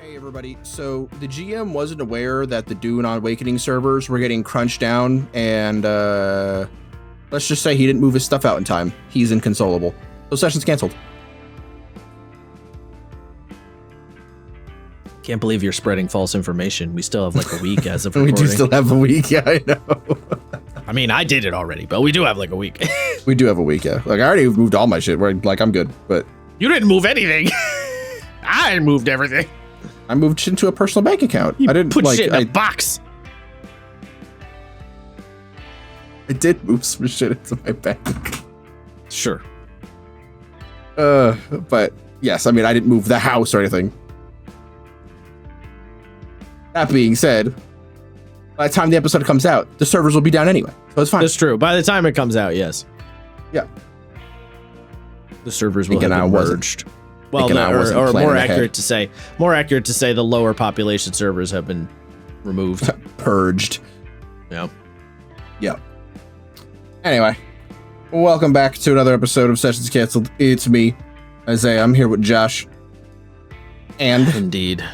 Hey everybody, so the GM wasn't aware that the Dune Awakening servers were getting crunched down, and let's just say he didn't move his stuff out in time. He's inconsolable. So session's canceled. Can't believe you're spreading false information. We still have like a week as of We recording. do still have a week, yeah, I know. I mean, I did it already, but we do have like a week. We do have a week, yeah. Like, I already moved all my shit, where, like, I'm good, but... You didn't move anything. I moved everything. I moved shit into a personal bank account. You I didn't, put like, shit in a box. I did move some shit into my bank. Sure. But, yes, I mean, I didn't move the house or anything. That being said, by the time the episode comes out, the servers will be down anyway, so it's fine. That's true. By the time it comes out, yes. Yeah. The servers will have been merged. Well, or more accurate to say, the lower population servers have been removed. Purged. Yep. Yep. Anyway, welcome back to another episode of Sessions Canceled. It's me, Isaiah. I'm here with Josh. And indeed,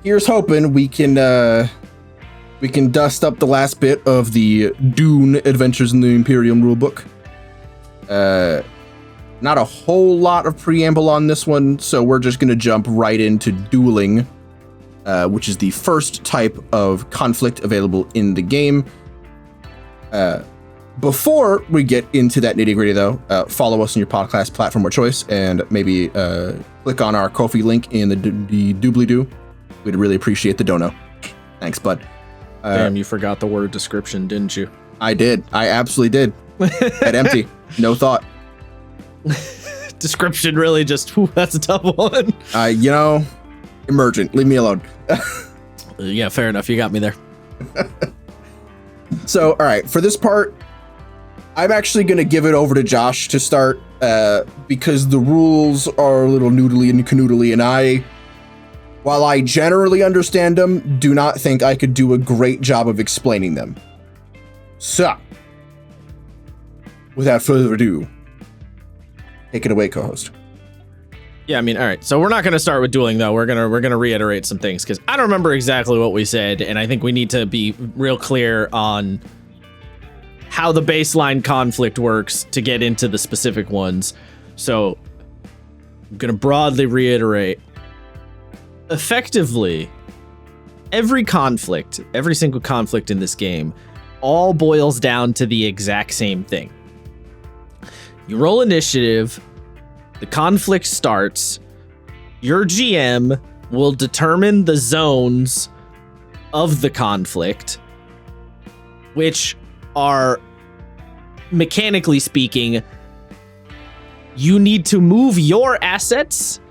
here's hoping we can dust up the last bit of the Dune Adventures in the Imperium rulebook. Not a whole lot of preamble on this one, so we're just going to jump right into dueling, which is the first type of conflict available in the game. Before we get into that nitty-gritty, though, follow us on your podcast platform of choice, and maybe click on our Ko-fi link in the doobly-doo. We'd really appreciate the dono. Thanks, bud. Damn, you forgot the word description, didn't you? I did. I absolutely did. Head empty. No thought. Description really just, whew, that's a tough one. Emergent. Leave me alone. Yeah, fair enough. You got me there. So, all right, for this part, I'm actually going to give it over to Josh to start because the rules are a little noodly and canoodly, and while I generally understand them, do not think I could do a great job of explaining them. So, without further ado, take it away, co-host. Yeah, I mean, all right. So we're not going to start with dueling, though. We're gonna reiterate some things because I don't remember exactly what we said, and I think we need to be real clear on how the baseline conflict works to get into the specific ones. So I'm going to broadly reiterate. Effectively, every single conflict in this game all boils down to the exact same thing. You roll initiative, the conflict starts, your GM will determine the zones of the conflict, which are, mechanically speaking, you need to move your assets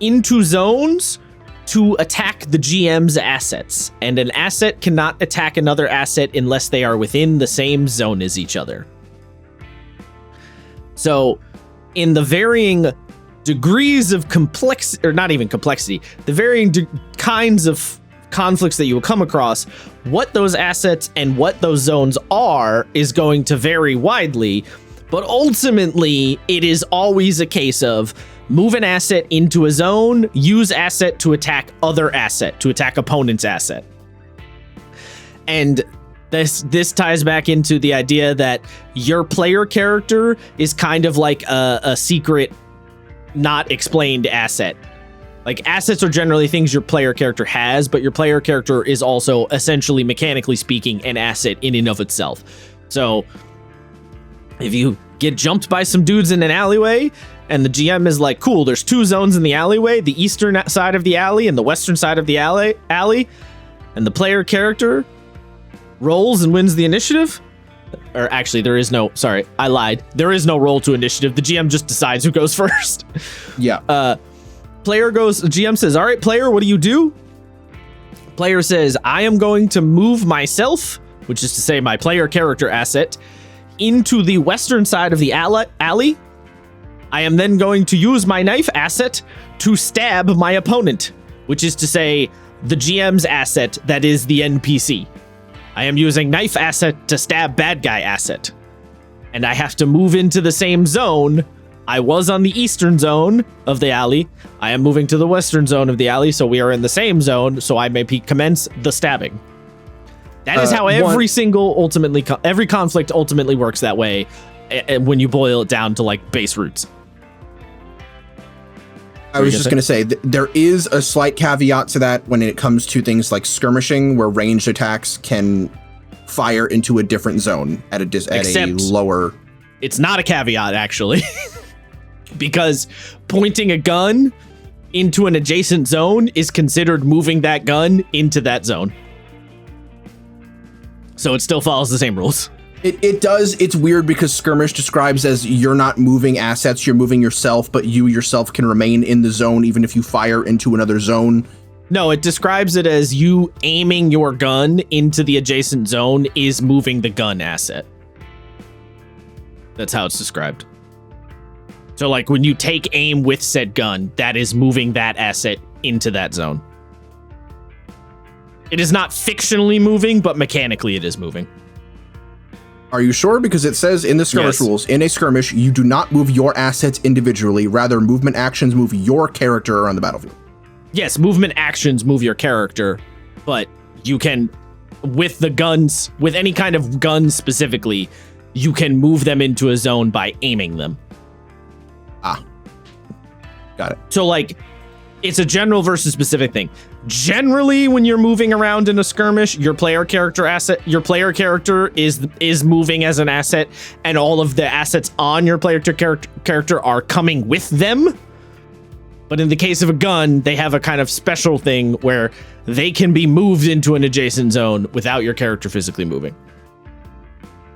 into zones to attack the GM's assets, and an asset cannot attack another asset unless they are within the same zone as each other. So, in the varying degrees of complexity, or not even complexity, the varying kinds of conflicts that you will come across, what those assets and what those zones are is going to vary widely, but ultimately, it is always a case of move an asset into a zone, use asset to attack other asset, to attack opponent's asset. And this ties back into the idea that your player character is kind of like a secret, not explained asset. Like, assets are generally things your player character has, but your player character is also, essentially, mechanically speaking, an asset in and of itself. So, if you get jumped by some dudes in an alleyway, and the GM is like, cool, there's two zones in the alleyway, the eastern side of the alley and the western side of the alley, and the player character rolls and wins the initiative. Or actually, there is no roll to initiative. The GM just decides who goes first. Yeah. GM says, all right, player, what do you do? Player says, I am going to move myself, which is to say my player character asset, into the western side of the alley. I am then going to use my knife asset to stab my opponent, which is to say the GM's asset that is the NPC. I am using knife asset to stab bad guy asset. And I have to move into the same zone I was on the eastern zone of the alley. I am moving to the western zone of the alley, so we are in the same zone, so I may commence the stabbing. That is how every conflict ultimately works that way when you boil it down to like base roots. I was just going to say, there is a slight caveat to that when it comes to things like skirmishing, where ranged attacks can fire into a different zone at a lower... It's not a caveat, actually. Because pointing a gun into an adjacent zone is considered moving that gun into that zone. So it still follows the same rules. It does. It's weird because skirmish describes as you're not moving assets, you're moving yourself, but you yourself can remain in the zone even if you fire into another zone. No, it describes it as you aiming your gun into the adjacent zone is moving the gun asset. That's how it's described. So like when you take aim with said gun, that is moving that asset into that zone. It is not fictionally moving, but mechanically it is moving. Are you sure? Because it says in the skirmish rules, in a skirmish, you do not move your assets individually. Rather, movement actions move your character around the battlefield. Yes, movement actions move your character, but you can, with the guns, with any kind of gun specifically, you can move them into a zone by aiming them. Ah. Got it. So, like, it's a general versus specific thing. Generally, when you're moving around in a skirmish, your player character is moving as an asset, and all of the assets on your player character are coming with them. But in the case of a gun, they have a kind of special thing where they can be moved into an adjacent zone without your character physically moving.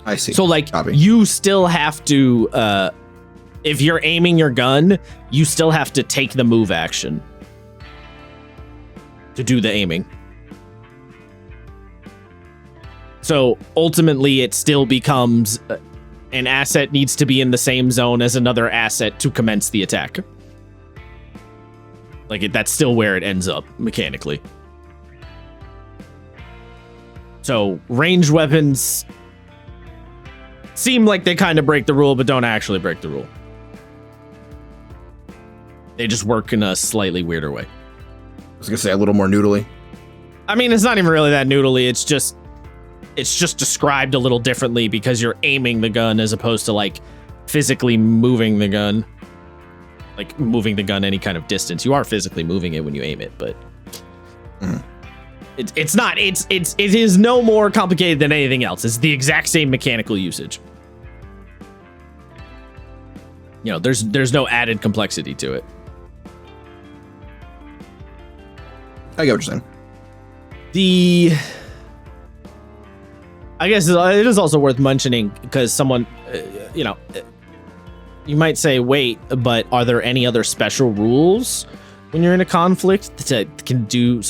I see. So, like, you still have to, if you're aiming your gun, you still have to take the move action to do the aiming. So ultimately it still becomes an asset needs to be in the same zone as another asset to commence the attack. Like that's still where it ends up mechanically. So ranged weapons seem like they kind of break the rule, but don't actually break the rule. They just work in a slightly weirder way. I was gonna say a little more noodly. I mean, it's not even really that noodly. It's just described a little differently because you're aiming the gun as opposed to like physically moving the gun. Like moving the gun any kind of distance. You are physically moving it when you aim it, but it is no more complicated than anything else. It's the exact same mechanical usage. You know, there's no added complexity to it. I get what you're saying. I guess it is also worth mentioning because someone, you might say, wait, but are there any other special rules when you're in a conflict so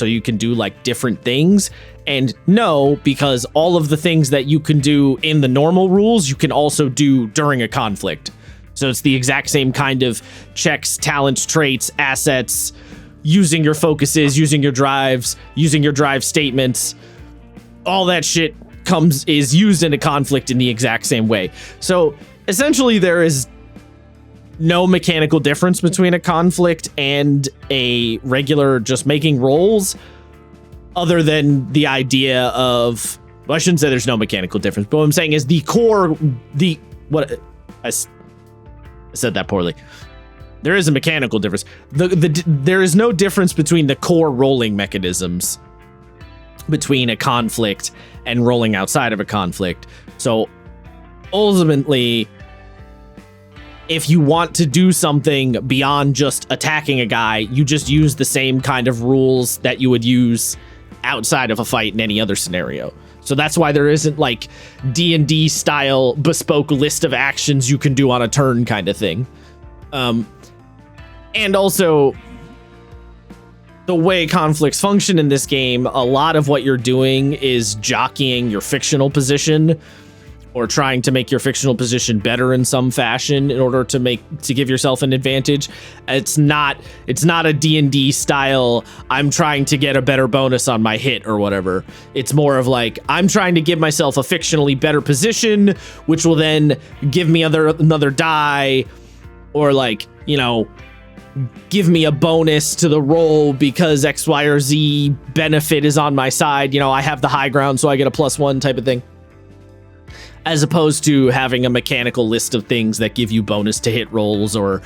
you can do like different things? And no, because all of the things that you can do in the normal rules, you can also do during a conflict. So it's the exact same kind of checks, talents, traits, assets, using your focuses, using your drive statements, all that shit is used in a conflict in the exact same way. So essentially there is no mechanical difference between a conflict and a regular just making rolls other than the idea of, well, I shouldn't say there's no mechanical difference, but what I'm saying is I said that poorly. There is a mechanical difference. There is no difference between the core rolling mechanisms between a conflict and rolling outside of a conflict. So ultimately, if you want to do something beyond just attacking a guy, you just use the same kind of rules that you would use outside of a fight in any other scenario. So that's why there isn't like D&D style bespoke list of actions you can do on a turn kind of thing. And also, the way conflicts function in this game, a lot of what you're doing is jockeying your fictional position or trying to make your fictional position better in some fashion in order to give yourself an advantage. It's not a D&D style, I'm trying to get a better bonus on my hit or whatever. It's more of like, I'm trying to give myself a fictionally better position, which will then give me another die or like, give me a bonus to the roll because X, Y, or Z benefit is on my side. I have the high ground, so I get a +1 type of thing. As opposed to having a mechanical list of things that give you bonus to hit rolls or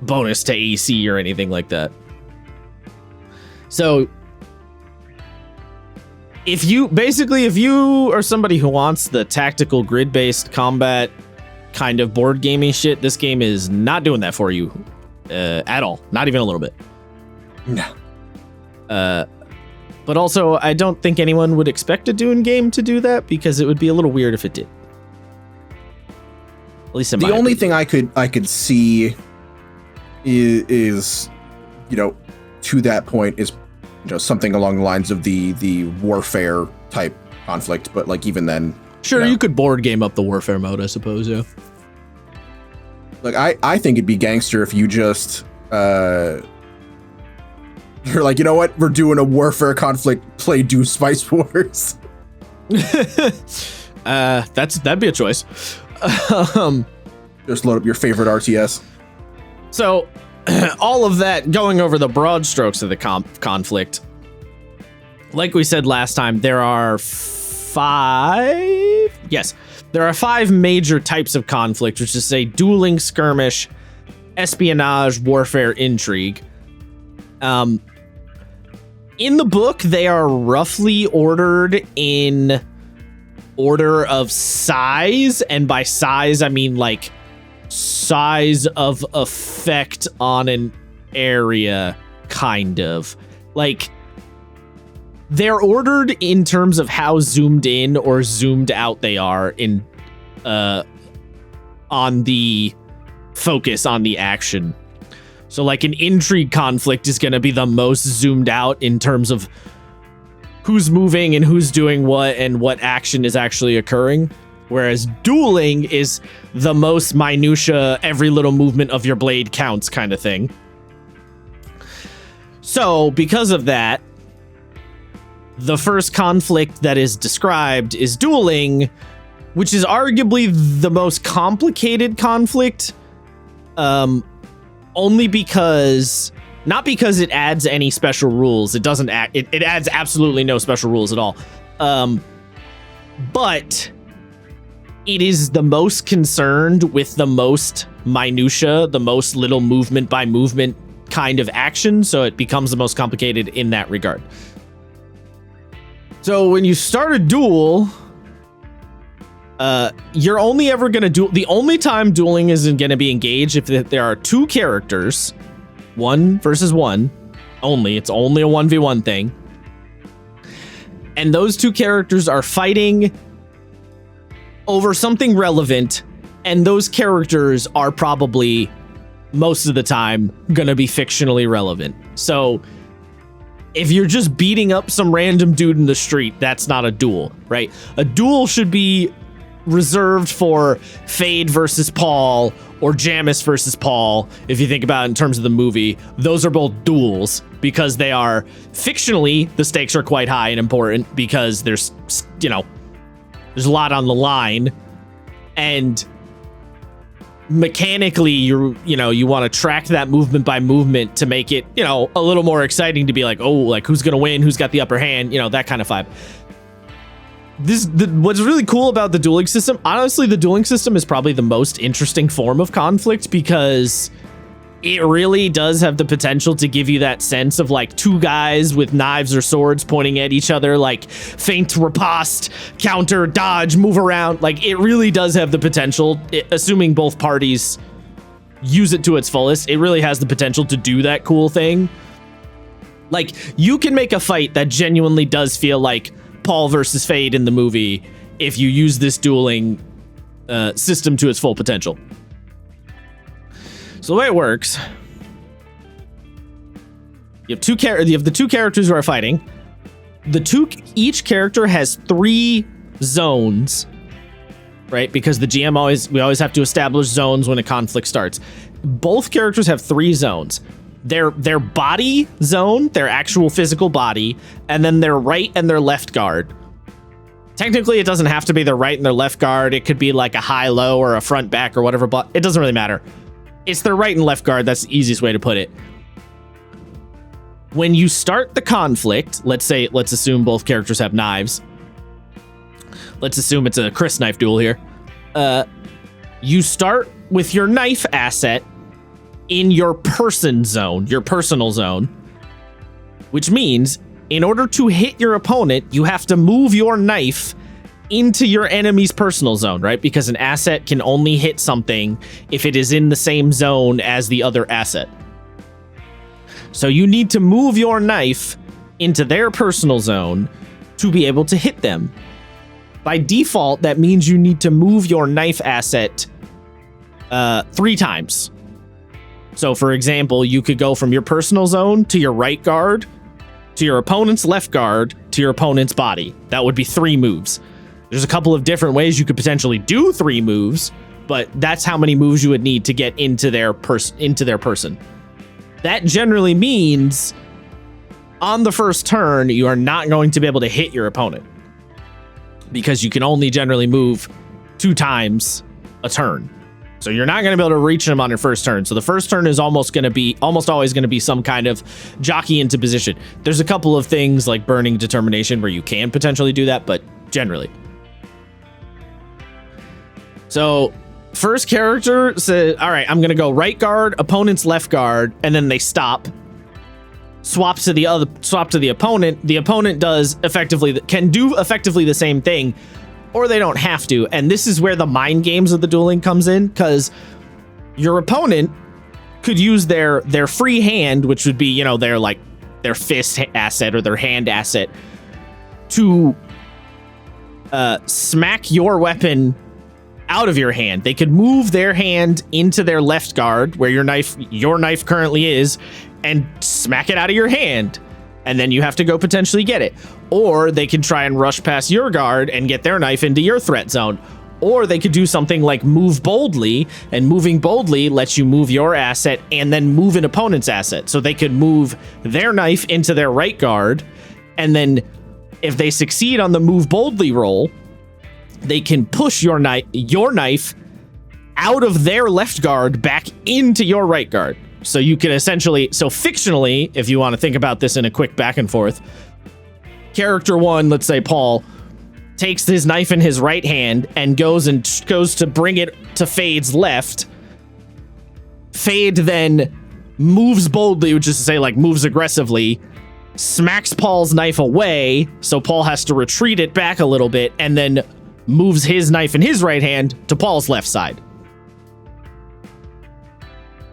bonus to AC or anything like that. So if you are somebody who wants the tactical grid-based combat kind of board gaming shit, this game is not doing that for you at all. Not even a little bit. No. But also, I don't think anyone would expect a Dune game to do that because it would be a little weird if it did. At least in my only opinion. thing I could see is to that point is something along the lines of the warfare type conflict, but like even then, sure, you could board game up the warfare mode, I suppose. Yeah. Like I think it'd be gangster if you just you're like, you know what, we're doing a warfare conflict, play Do Spice Wars. That'd be a choice. Just load up your favorite RTS. So all of that, going over the broad strokes of the conflict, like we said last time, there are 5 major types of conflict, which is say dueling, skirmish, espionage, warfare, intrigue. In the book, they are roughly ordered in order of size, and by size I mean like size of effect on an area, kind of. Like, they're ordered in terms of how zoomed in or zoomed out they are in on the focus on the action. So like an intrigue conflict is going to be the most zoomed out in terms of who's moving and who's doing what and what action is actually occurring. Whereas dueling is the most minutia, every little movement of your blade counts kind of thing. So because of that, the first conflict that is described is dueling, which is arguably the most complicated conflict. Only because, not because it adds any special rules. It doesn't add, it adds absolutely no special rules at all. But it is the most concerned with the most minutia, the most little movement by movement kind of action. So it becomes the most complicated in that regard. So when you start a duel, you're only ever going to duel. The only time dueling isn't going to be engaged if there are 2 characters, 1 versus 1 only. It's only a 1v1 thing. And those 2 characters are fighting over something relevant, and those characters are probably most of the time going to be fictionally relevant. So if you're just beating up some random dude in the street, that's not a duel, right? A duel should be reserved for Fade versus Paul or Jamis versus Paul. If you think about it in terms of the movie, those are both duels because they are fictionally, the stakes are quite high and important because there's a lot on the line, and mechanically you want to track that movement by movement to make it, a little more exciting to be like, oh, like who's going to win, who's got the upper hand, that kind of vibe. What's really cool about the dueling system, honestly, the dueling system is probably the most interesting form of conflict because it really does have the potential to give you that sense of like 2 guys with knives or swords pointing at each other, like feint, riposte, counter, dodge, move around. Like, it really does have the potential, assuming both parties use it to its fullest, it really has the potential to do that cool thing. Like, you can make a fight that genuinely does feel like Paul versus Fade in the movie if you use this dueling system to its full potential. So the way it works, you have the 2 characters who are fighting. Each character has 3 zones, right? Because the GM we always have to establish zones when a conflict starts. Both characters have 3 zones. Their body zone, their actual physical body, and then their right and their left guard. Technically, it doesn't have to be their right and their left guard. It could be like a high-low or a front-back or whatever, but it doesn't really matter. It's their right and left guard. That's the easiest way to put it. When you start the conflict, let's assume both characters have knives. Let's assume it's a Chris knife duel here. You start with your knife asset in your person zone, your personal zone, which means in order to hit your opponent, you have to move your knife into your enemy's personal zone, right? Because an asset can only hit something if it is in the same zone as the other asset. So you need to move your knife into their personal zone to be able to hit them. By default, that means you need to move your knife asset 3 times. So for example, you could go from your personal zone to your right guard, to your opponent's left guard, to your opponent's body. That would be 3 moves. There's a couple of different ways you could potentially do 3 moves, but that's how many moves you would need to get into their person. That generally means on the first turn, you are not going to be able to hit your opponent because you can only generally move 2 times a turn. So you're not going to be able to reach them on your first turn. So the first turn is almost always going to be some kind of jockey into position. There's a couple of things like Burning Determination where you can potentially do that, but generally. So first character says, all right, I'm going to go right guard, opponent's left guard, and then they swap to the opponent. The opponent can do effectively the same thing, or they don't have to. And this is where the mind games of the dueling comes in, because your opponent could use their free hand, which would be, their fist asset or their hand asset, to smack your weapon out of your hand. They could move their hand into their left guard, where your knife currently is, and smack it out of your hand. And then you have to go potentially get it. Or they can try and rush past your guard and get their knife into your threat zone. Or they could do something like move boldly, and moving boldly lets you move your asset and then move an opponent's asset. So they could move their knife into their right guard, and then if they succeed on the move boldly roll, they can push your knife out of their left guard back into your right guard. So you can fictionally, if you want to think about this in a quick back and forth, character 1, let's say Paul, takes his knife in his right hand and goes to bring it to Fade's left. Fade then moves boldly, which is to say, moves aggressively, smacks Paul's knife away, so Paul has to retreat it back a little bit, and then moves his knife in his right hand to Paul's left side.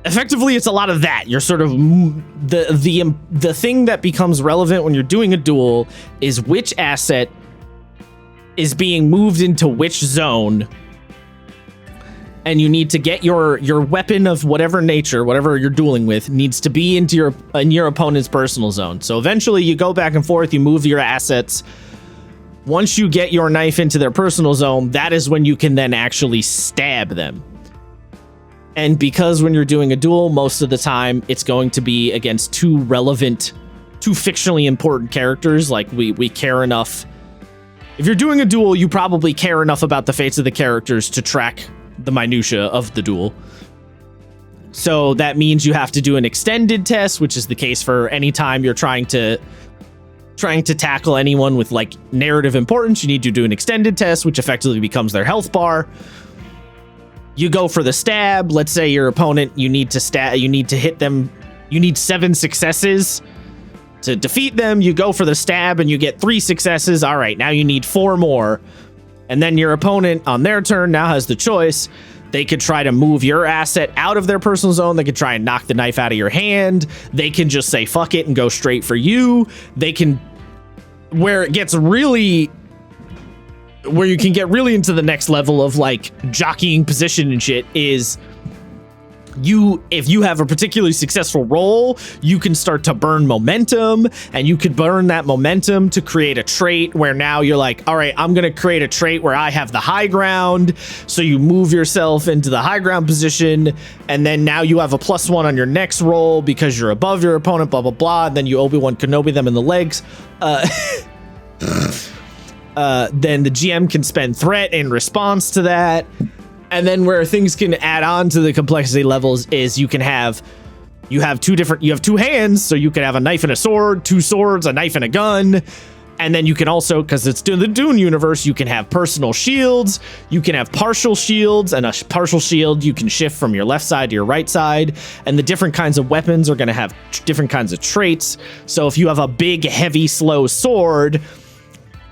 Effectively, it's a lot of that. You're sort of the thing that becomes relevant when you're doing a duel is which asset is being moved into which zone, and you need to get your weapon of whatever nature, whatever you're dueling with, needs to be in your opponent's personal zone. So eventually, you go back and forth, you move your assets. Once you get your knife into their personal zone, that is when you can then actually stab them. And because when you're doing a duel, most of the time it's going to be against 2 fictionally important characters. Like we care enough. If you're doing a duel, you probably care enough about the fates of the characters to track the minutia of the duel. So that means you have to do an extended test, which is the case for any time you're trying to tackle anyone with narrative importance. You need to do an extended test, which effectively becomes their health bar. You go for the stab. Let's say your opponent, you need to hit them. You need 7 successes to defeat them. You go for the stab and you get 3 successes. All right, now you need 4 more. And then your opponent on their turn now has the choice. They could try to move your asset out of their personal zone. They could try and knock the knife out of your hand. They can just say fuck it and go straight for you. They can, where you can get really into the next level of jockeying position and shit is if you have a particularly successful roll, you can start to burn momentum, and you could burn that momentum to create a trait where now you're all right, I'm going to create a trait where I have the high ground. So you move yourself into the high ground position, and then now you have a +1 on your next roll because you're above your opponent, blah, blah, blah. And then you Obi-Wan Kenobi them in the legs. Then the GM can spend threat in response to that. And then where things can add on to the complexity levels is you have two hands, so you can have a knife and a sword, two swords, a knife and a gun. And then you can also, because it's in the Dune universe, you can have personal shields, you can have partial shields, and a partial shield you can shift from your left side to your right side. And the different kinds of weapons are going to have different kinds of traits. So if you have a big, heavy, slow sword,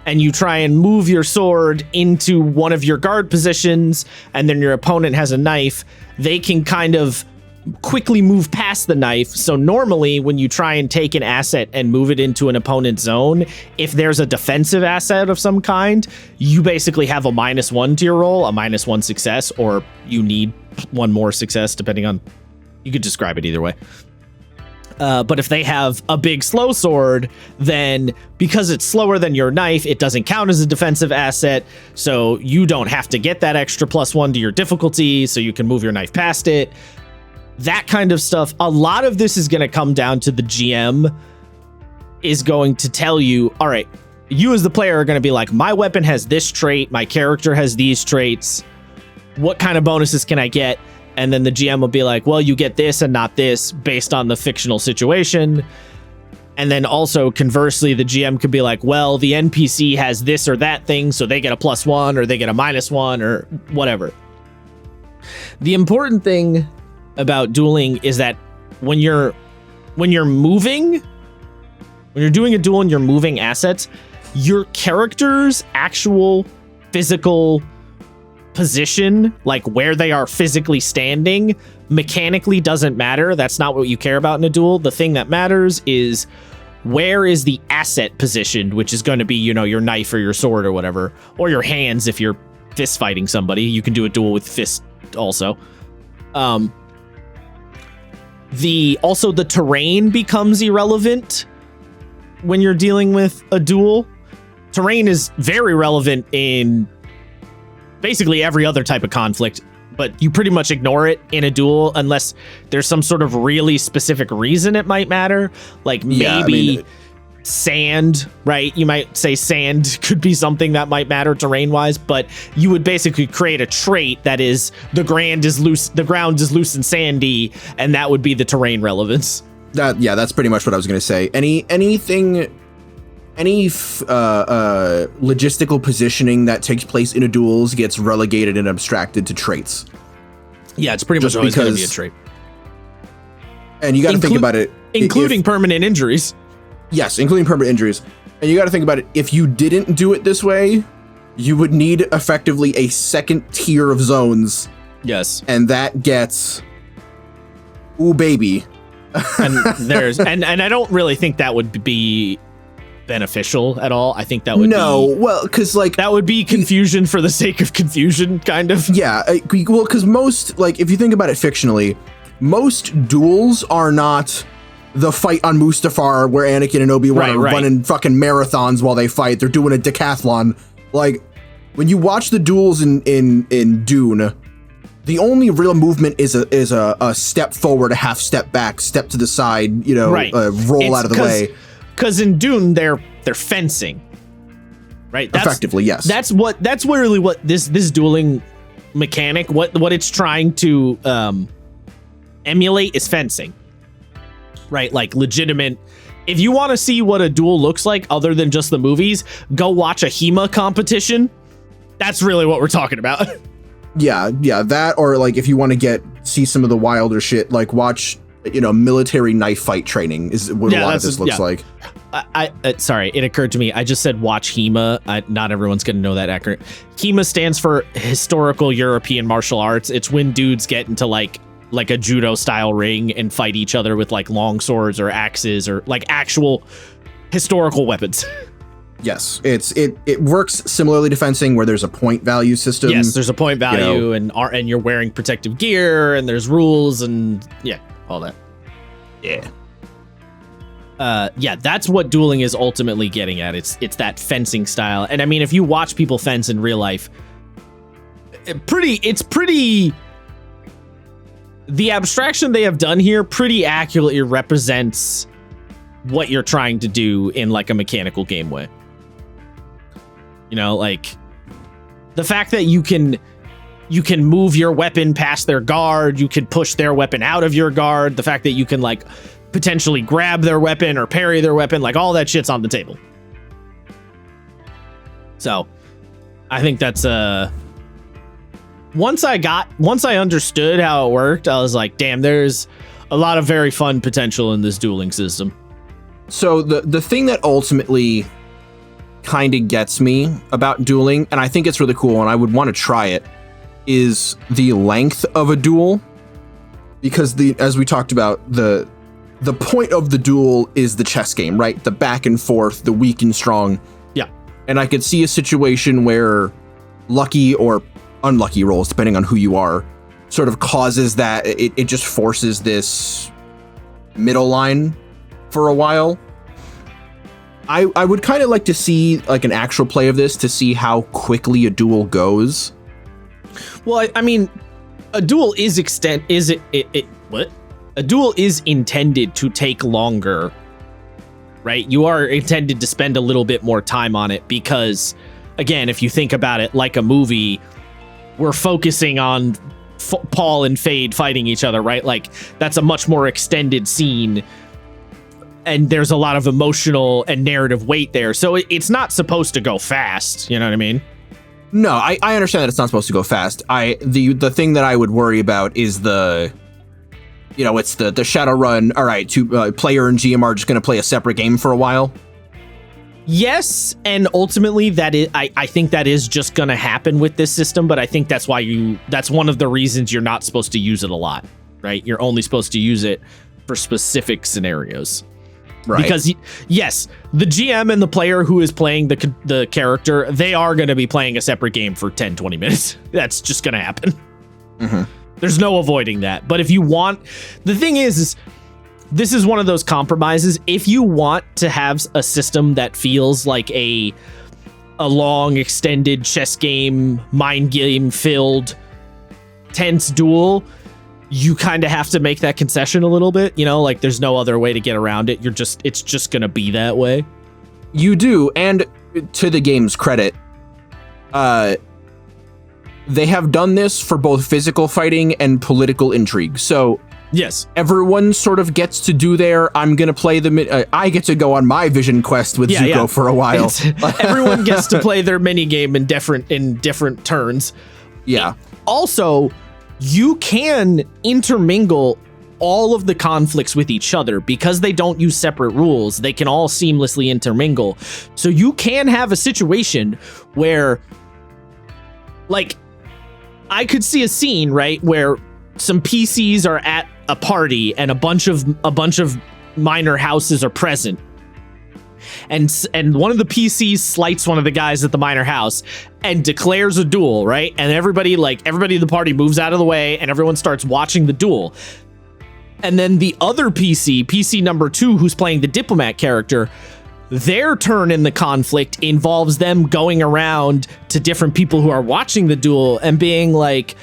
and you try and move your sword into one of your guard positions, and then your opponent has a knife, they can kind of quickly move past the knife. So normally when you try and take an asset and move it into an opponent's zone, if there's a defensive asset of some kind, you basically have a -1 to your roll, a -1 success, or you need one more success, depending on, you could describe it either way. But if they have a big slow sword, then because it's slower than your knife, it doesn't count as a defensive asset. So you don't have to get that extra +1 to your difficulty, so you can move your knife past it. That kind of stuff. A lot of this is going to come down to the GM is going to tell you, all right, you as the player are going to be like, my weapon has this trait, my character has these traits. What kind of bonuses can I get? And then the GM will be like, well, you get this and not this based on the fictional situation. And then also conversely, the GM could be like, well, the NPC has this or that thing, so they get a +1 or they get a -1 or whatever. The important thing about dueling is that when you're doing a duel and you're moving assets, your character's actual physical position, like where they are physically standing, mechanically doesn't matter. That's not what you care about in a duel. The thing that matters is where is the asset positioned, which is going to be, your knife or your sword or whatever, or your hands if you're fist fighting somebody. You can do a duel with fists also. The terrain becomes irrelevant when you're dealing with a duel. Terrain is very relevant in basically every other type of conflict, but you pretty much ignore it in a duel unless there's some sort of really specific reason it might matter. Like maybe sand, right? You might say sand could be something that might matter terrain-wise, but you would basically create a trait that is the ground is loose and sandy, and that would be the terrain relevance. That's pretty much what I was going to say. Any logistical positioning that takes place in a duels gets relegated and abstracted to traits. Yeah, it's pretty much always going to be a trait. And you got to think about it, including permanent injuries. Yes, including permanent injuries. And you got to think about it. If you didn't do it this way, you would need effectively a second tier of zones. Yes. And that gets, ooh, baby. And I don't really think that would be beneficial at all. I think that would because that would be confusion for the sake of confusion, kind of. Yeah, well, because most, if you think about it fictionally, most duels are not the fight on Mustafar where Anakin and Obi-Wan are running fucking marathons while they fight. They're doing a decathlon. When you watch the duels in Dune, the only real movement is a step forward, a half step back, step to the side, roll out of the way. Because in Dune, they're fencing, right? Effectively, yes. That's really what this dueling mechanic, what it's trying to emulate is fencing. Right, like legitimate. If you want to see what a duel looks like other than just the movies, go watch a HEMA competition. That's really what we're talking about. Yeah, that, or if you want to see some of the wilder shit, watch military knife fight training is what a lot of this looks like. Sorry, it occurred to me. I just said watch HEMA. Not everyone's going to know that accurate. HEMA stands for Historical European Martial Arts. It's when dudes get into like a judo style ring and fight each other with long swords or axes or actual historical weapons. Yes, it works similarly to fencing where there's a point value system. Yes, there's a point value and you're wearing protective gear and there's rules and all that. Yeah, that's what dueling is ultimately getting at. It's that fencing style. And I mean, if you watch people fence in real life, the abstraction they have done here pretty accurately represents what you're trying to do in a mechanical game way. The fact that you can you can move your weapon past their guard. You can push their weapon out of your guard. The fact that you can like potentially grab their weapon or parry their weapon, like all that shit's on the table. So I think that's once I understood how it worked, I was like, damn, there's a lot of very fun potential in this dueling system. So the thing that ultimately kind of gets me about dueling, and I think it's really cool and I would want to try it, is the length of a duel. Because as we talked about, the point of the duel is the chess game, right? The back and forth, the weak and strong. Yeah. And I could see a situation where lucky or unlucky rolls, depending on who you are, sort of causes that it just forces this middle line for a while. I would kind of like to see like an actual play of this to see how quickly a duel goes. Well, I mean, a duel is A duel is intended to take longer, right? You are intended to spend a little bit more time on it because, again, if you think about it like a movie, we're focusing on Paul and Fade fighting each other, right? Like, that's a much more extended scene, and there's a lot of emotional and narrative weight there. So it's not supposed to go fast, you know what I mean? No, I understand that it's not supposed to go fast. The thing that I would worry about is it's the Shadowrun. All right, player and GM are just going to play a separate game for a while. Yes, and ultimately I think that is just going to happen with this system, but I think that's one of the reasons you're not supposed to use it a lot, right? You're only supposed to use it for specific scenarios. Right. Because yes, the GM and the player who is playing the character, they are going to be playing a separate game for 10, 20 minutes. That's just going to happen. Mm-hmm. There's no avoiding that. But if you want, the thing is this is one of those compromises. If you want to have a system that feels like a long, extended chess game, mind game filled, tense duel, you kind of have to make that concession a little bit, like there's no other way to get around it. It's just going to be that way. You do. And to the game's credit, they have done this for both physical fighting and political intrigue. So yes, everyone sort of gets to do I'm going to play I get to go on my vision quest with Zuko for a while. Everyone gets to play their mini game in different turns. Yeah. Also, you can intermingle all of the conflicts with each other because they don't use separate rules. They can all seamlessly intermingle. So you can have a situation where, like, I could see a scene, right, where some PCs are at a party and a bunch of minor houses are present. And one of the PCs slights one of the guys at the minor house and declares a duel, right? And everybody in the party moves out of the way and everyone starts watching the duel. And then the other PC number 2, who's playing the diplomat character, their turn in the conflict involves them going around to different people who are watching the duel and being like,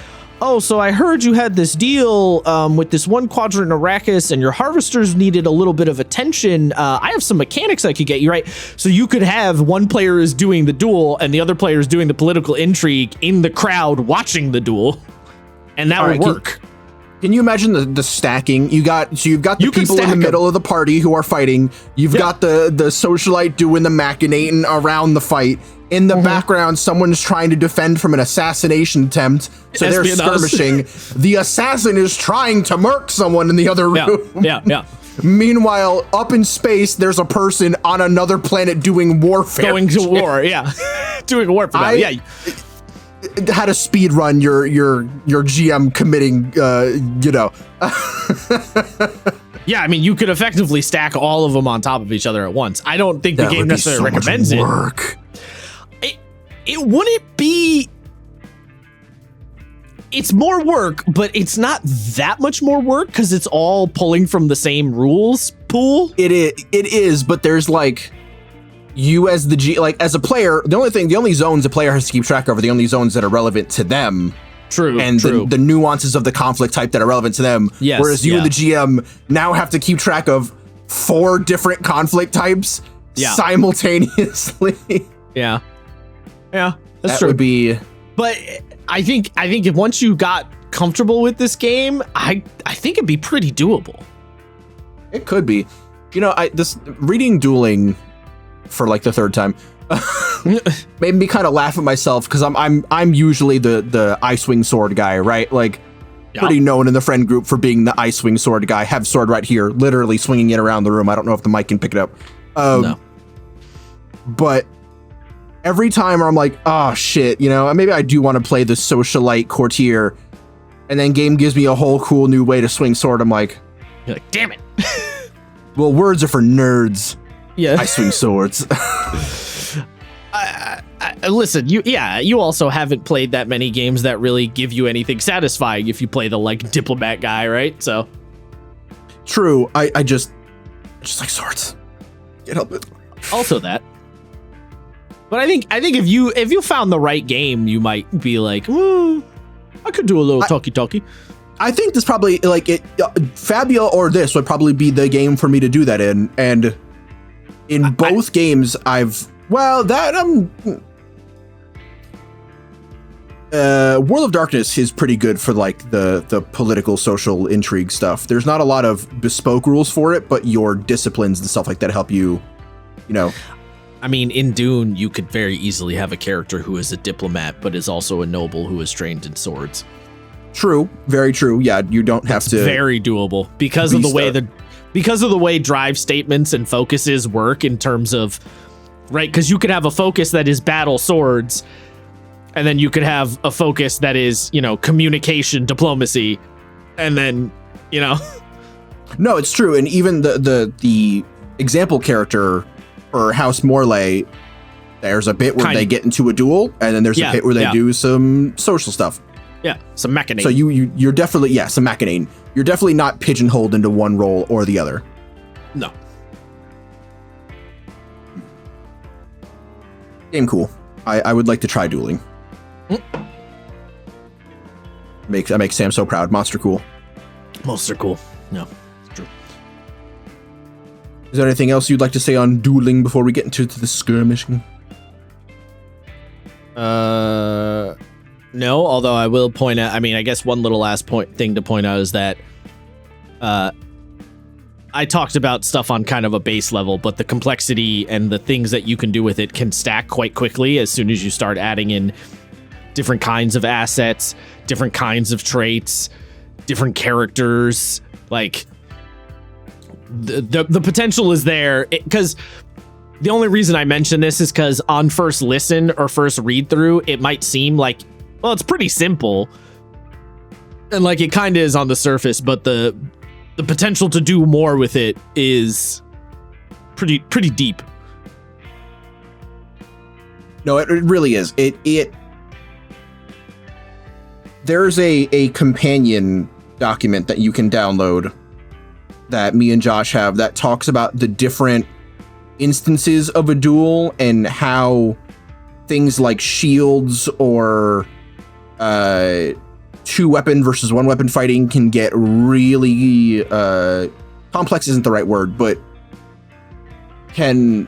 oh, so I heard you had this deal with this one quadrant Arrakis and your harvesters needed a little bit of attention. I have some mechanics I could get you, right? So you could have one player is doing the duel and the other player is doing the political intrigue in the crowd watching the duel. And that would work. Can you imagine the stacking? You've got the people in the middle of the party who are fighting. You've got the socialite doing the machinating around the fight. In the background, someone's trying to defend from an assassination attempt. So they're skirmishing. The assassin is trying to murk someone in the other room. Yeah. Meanwhile, up in space, there's a person on another planet doing warfare. Going to war, yeah. Doing warfare. Yeah. How to speed run your GM committing, Yeah, I mean, you could effectively stack all of them on top of each other at once. I don't think the game necessarily recommends it. It wouldn't be. It's more work, but it's not that much more work because it's all pulling from the same rules pool. It is, but there's like you as as a player, the only zones a player has to keep track of are the only zones that are relevant to them. True. And the nuances of the conflict type that are relevant to them. Yes, whereas you and the GM now have to keep track of 4 different conflict types simultaneously. Yeah, that's that true. Would be. But I think if once you got comfortable with this game, I think it'd be pretty doable. It could be. You know, this reading Dueling for like the third time made me kind of laugh at myself because I'm usually the I-swing sword guy, right? Like pretty known in the friend group for being the I-swing sword guy. Have sword right here, literally swinging it around the room. I don't know if the mic can pick it up. No. But every time I'm like, oh shit, you know, maybe I do want to play the socialite courtier, and then game gives me a whole cool new way to swing sword. I'm like, you're like, damn it. Well, words are for nerds. Yeah. I swing swords. Listen, you also haven't played that many games that really give you anything satisfying if you play the like diplomat guy, right? So true. I just like swords. Can't help it. Also that. But I think if you found the right game, you might be like, I could do a little talkie. I think this probably Fabia or this would probably be the game for me to do that in. And in both games, World of Darkness is pretty good for like the political social intrigue stuff. There's not a lot of bespoke rules for it, but your disciplines and stuff like that help you, you know. I mean, in Dune, you could very easily have a character who is a diplomat, but is also a noble who is trained in swords. True, very true. Yeah, you don't have to. Very doable because of the way drive statements and focuses work in terms of, right? Because you could have a focus that is battle swords, and then you could have a focus that is, you know, communication, diplomacy, and then, you know. No, it's true, and even the example character for House Morley, there's a bit where they get into a duel, and then there's a bit where they do some social stuff. Yeah, some machinating. So you're definitely, some machinating. You're definitely not pigeonholed into one role or the other. No. Game cool. I would like to try dueling. That makes Sam so proud. Monster cool. Monster cool. No, it's true. Is there anything else you'd like to say on dueling before we get into the skirmishing? No, although I will point out, I mean, I guess one little last thing to point out is that I talked about stuff on kind of a base level, but the complexity and the things that you can do with it can stack quite quickly as soon as you start adding in different kinds of assets, different kinds of traits, different characters. Like the potential is there, because the only reason I mention this is because on first listen or first read through, it might seem like, well, it's pretty simple, and like it kind of is on the surface, but the potential to do more with it is pretty deep. No, it really is. There's a companion document that you can download that me and Josh have that talks about the different instances of a duel and how things like shields or 2-weapon versus 1-weapon fighting can get really complex isn't the right word, but can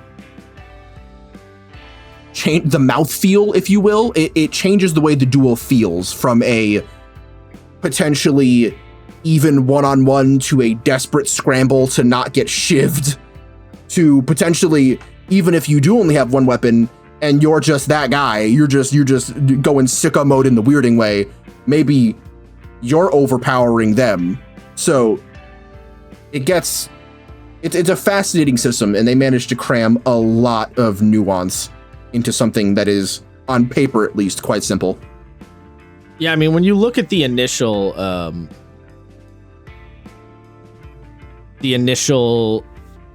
change the mouthfeel, if you will. It changes the way the duel feels from a potentially even one-on-one to a desperate scramble to not get shivved to potentially, even if you do only have one weapon and you're just that guy, you're just going sicko mode in the weirding way, maybe you're overpowering them. So it's a fascinating system, and they managed to cram a lot of nuance into something that is, on paper at least, quite simple. Yeah, I mean, when you look at the initial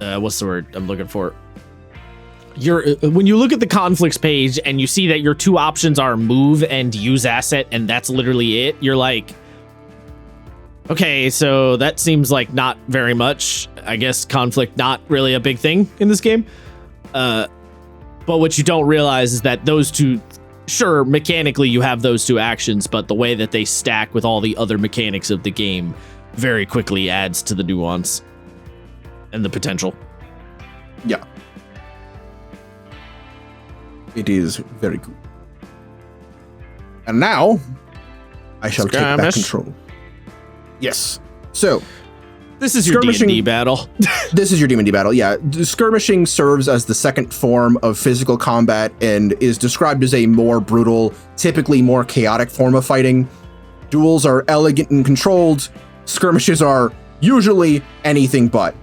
what's the word I'm looking for? When you look at the conflicts page and you see that your two options are move and use asset, and that's literally it, you're like, okay, so that seems like not very much. I guess conflict not really a big thing in this game. But what you don't realize is that those two, sure, mechanically you have those two actions, but the way that they stack with all the other mechanics of the game very quickly adds to the nuance and the potential. Yeah. It is very cool. And now, I shall take back Skirmish. control. Yes. So, This is your Skirmishing- D&D battle. this is your D&D battle. Yeah, skirmishing serves as the second form of physical combat and is described as a more brutal, typically more chaotic form of fighting. Duels are elegant and controlled. Skirmishes are usually anything but.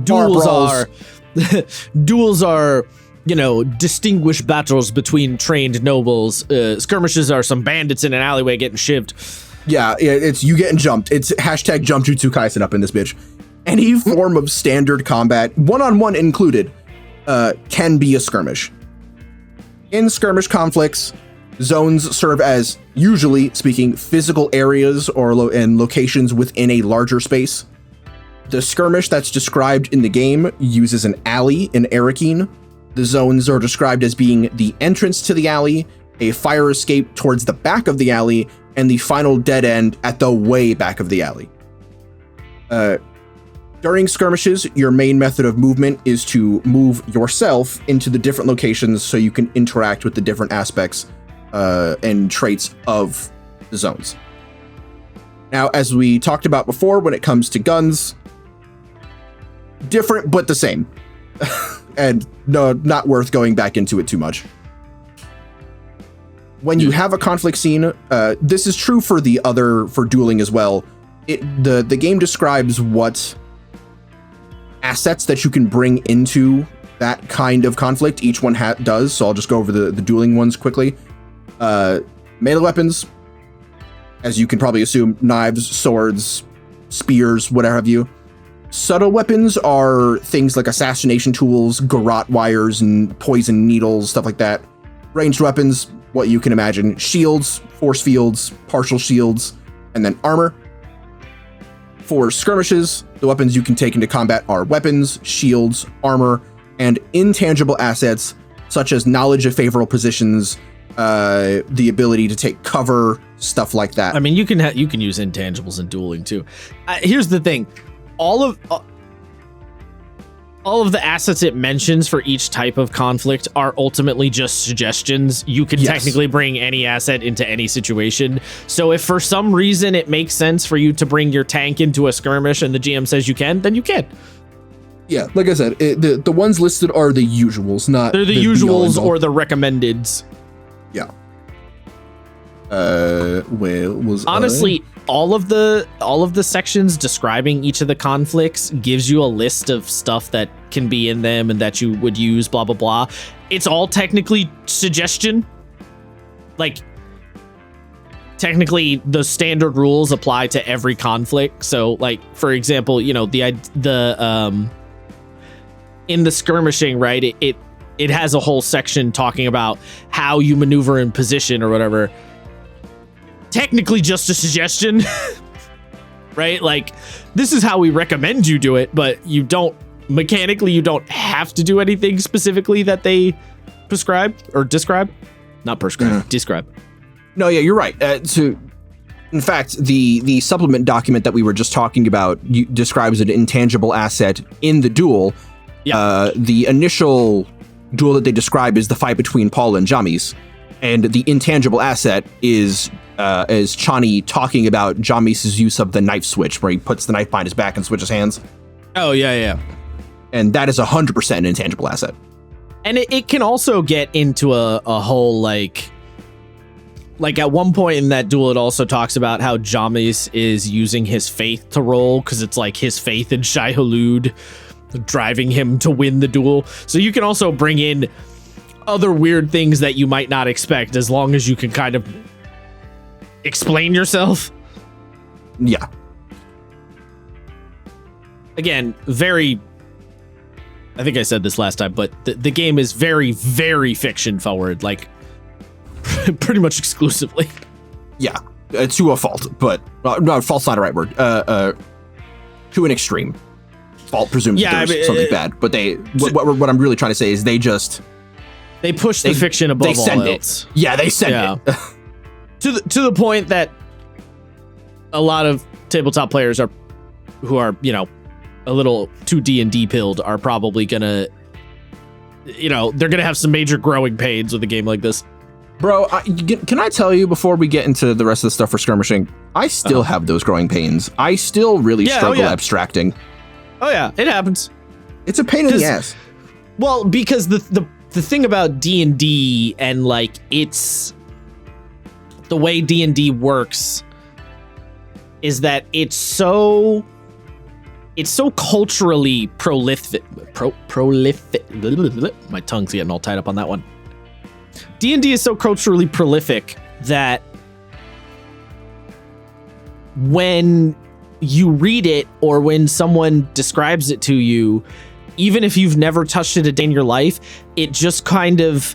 Duels Bar brawls. are, distinguished battles between trained nobles. Skirmishes are some bandits in an alleyway getting shivved. Yeah, it's you getting jumped. It's hashtag jump Jutsu Kaisen up in this bitch. Any form of standard combat, one-on-one included, can be a skirmish. In skirmish conflicts, zones serve as, usually speaking, physical areas and locations within a larger space. The skirmish that's described in the game uses an alley in Arakeen. The zones are described as being the entrance to the alley, a fire escape towards the back of the alley, and the final dead end at the way back of the alley. During skirmishes, your main method of movement is to move yourself into the different locations so you can interact with the different aspects and traits of the zones. Now, as we talked about before, when it comes to guns, different but the same. And no, not worth going back into it too much. When you have a conflict scene, this is true for dueling as well. The game describes what assets that you can bring into that kind of conflict. Each one does, so I'll just go over the dueling ones quickly. Melee weapons, as you can probably assume, knives, swords, spears, whatever have you. Subtle weapons are things like assassination tools, garrote wires, and poison needles, stuff like that. Ranged weapons, what you can imagine: shields, force fields, partial shields, and then armor. For skirmishes, the weapons you can take into combat are weapons, shields, armor, and intangible assets such as knowledge of favorable positions, the ability to take cover, stuff like that. I mean, you can use intangibles in dueling too. Here's the thing. All of the assets it mentions for each type of conflict are ultimately just suggestions. You can technically bring any asset into any situation. So if for some reason it makes sense for you to bring your tank into a skirmish and the GM says you can, then you can. Yeah, like I said, the ones listed are the usuals, not They're the usuals or the recommendeds. Yeah. Where was honestly all of the sections describing each of the conflicts gives you a list of stuff that can be in them and that you would use, blah blah blah. It's all technically suggestion. Like, technically the standard rules apply to every conflict. So like, for example, in the skirmishing, right, it has a whole section talking about how you maneuver in position or whatever. Technically just a suggestion, right? Like, this is how we recommend you do it, but you don't have to do anything specifically that they prescribe or describe. Not prescribe, describe. No, yeah, you're right. So, in fact, the supplement document that we were just talking about describes an intangible asset in the duel. Yeah. The initial duel that they describe is the fight between Paul and Jamis, and the intangible asset is Chani talking about Jamis' use of the knife switch, where he puts the knife behind his back and switches hands. Oh, yeah. And that is 100% an intangible asset. And it can also get into a whole, like at one point in that duel, it also talks about how Jamis is using his faith to roll, because it's like his faith in Shai Hulud driving him to win the duel. So you can also bring in other weird things that you might not expect, as long as you can kind of explain yourself. Yeah. Again, I think I said this last time, but the game is very, very fiction forward, like pretty much exclusively. Yeah, to a fault, but no, fault's not the right word. To an extreme. Fault presumes there's something bad, but what I'm really trying to say is they push the fiction above all else. They send it. to the point that a lot of tabletop players who are a little too D&D pilled are probably gonna they're gonna have some major growing pains with a game like this. Bro, can I tell you before we get into the rest of the stuff for skirmishing? I still have those growing pains. I still really struggle abstracting. Oh yeah, it happens. It's a pain in the ass. Well, because the thing about D&D and like it's the way D&D works is that it's so culturally prolific. My tongue's getting all tied up on that one. D&D is so culturally prolific that when you read it or when someone describes it to you, even if you've never touched it a day in your life, it just kind of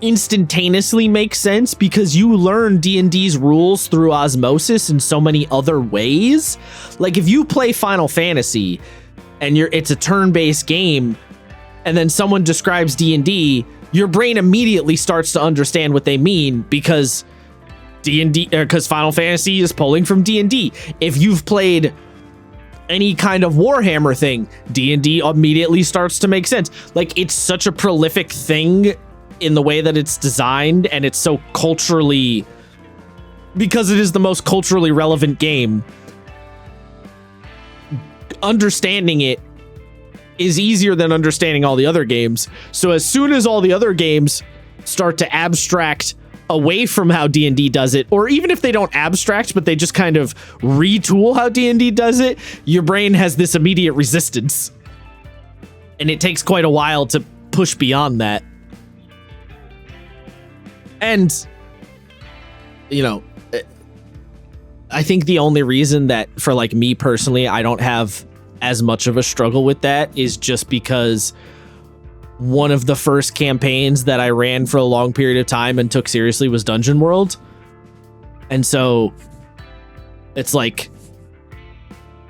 instantaneously makes sense because you learn D&D's rules through osmosis in so many other ways. Like if you play Final Fantasy and it's a turn-based game and then someone describes D&D, your brain immediately starts to understand what they mean because Final Fantasy is pulling from D&D. If you've played any kind of Warhammer thing, D&D immediately starts to make sense. Like it's such a prolific thing in the way that it's designed, and it's so culturally, because it is the most culturally relevant game, understanding it is easier than understanding all the other games. So as soon as all the other games start to abstract away from how D&D does it, or even if they don't abstract, but they just kind of retool how D&D does it, your brain has this immediate resistance. And it takes quite a while to push beyond that. And, you know, I think the only reason that for like me personally, I don't have as much of a struggle with that is just because one of the first campaigns that I ran for a long period of time and took seriously was Dungeon World. And so it's like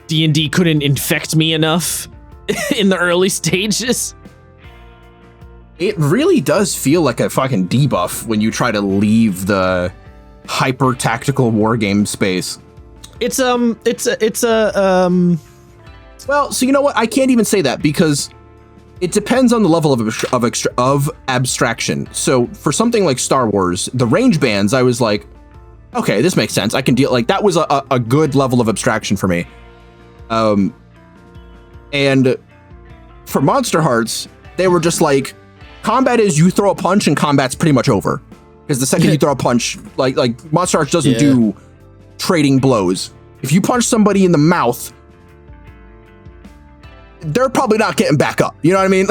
D&D couldn't infect me enough in the early stages. It really does feel like a fucking debuff when you try to leave the hyper tactical war game space. Well, so you know what? I can't even say that because it depends on the level of abstraction. So for something like Star Wars, the range bands, I was like, okay, this makes sense. I can deal, like that was a good level of abstraction for me. And for Monster Hearts, they were just like, combat is you throw a punch and combat's pretty much over. Because the second you throw a punch, like Monster Hearts doesn't do trading blows. If you punch somebody in the mouth, they're probably not getting back up. You know what I mean?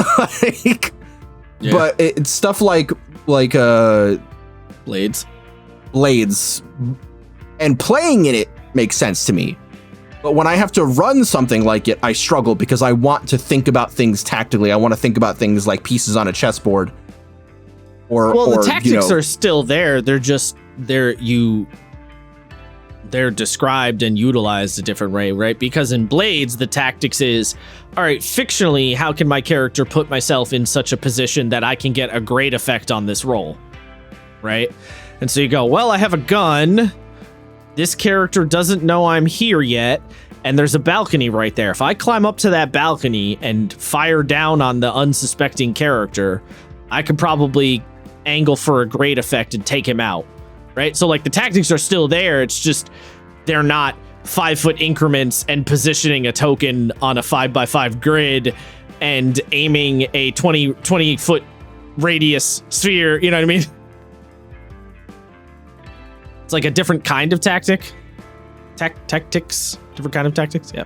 But it's stuff like Blades, and playing in it makes sense to me. But when I have to run something like it, I struggle because I want to think about things tactically. I want to think about things like pieces on a chessboard. The tactics are still there. They're just they're described and utilized a different way, right? Because in Blades, the tactics is, all right, fictionally, how can my character put myself in such a position that I can get a great effect on this roll, right? And so you go, well, I have a gun. This character doesn't know I'm here yet, and there's a balcony right there. If I climb up to that balcony and fire down on the unsuspecting character, I could probably angle for a great effect and take him out, right? So like the tactics are still there. It's just they're not 5-foot increments and positioning a token on a 5x5 grid and aiming a 20-foot radius sphere. You know what I mean? It's like a different kind of tactic. Tactics. Different kind of tactics. Yeah.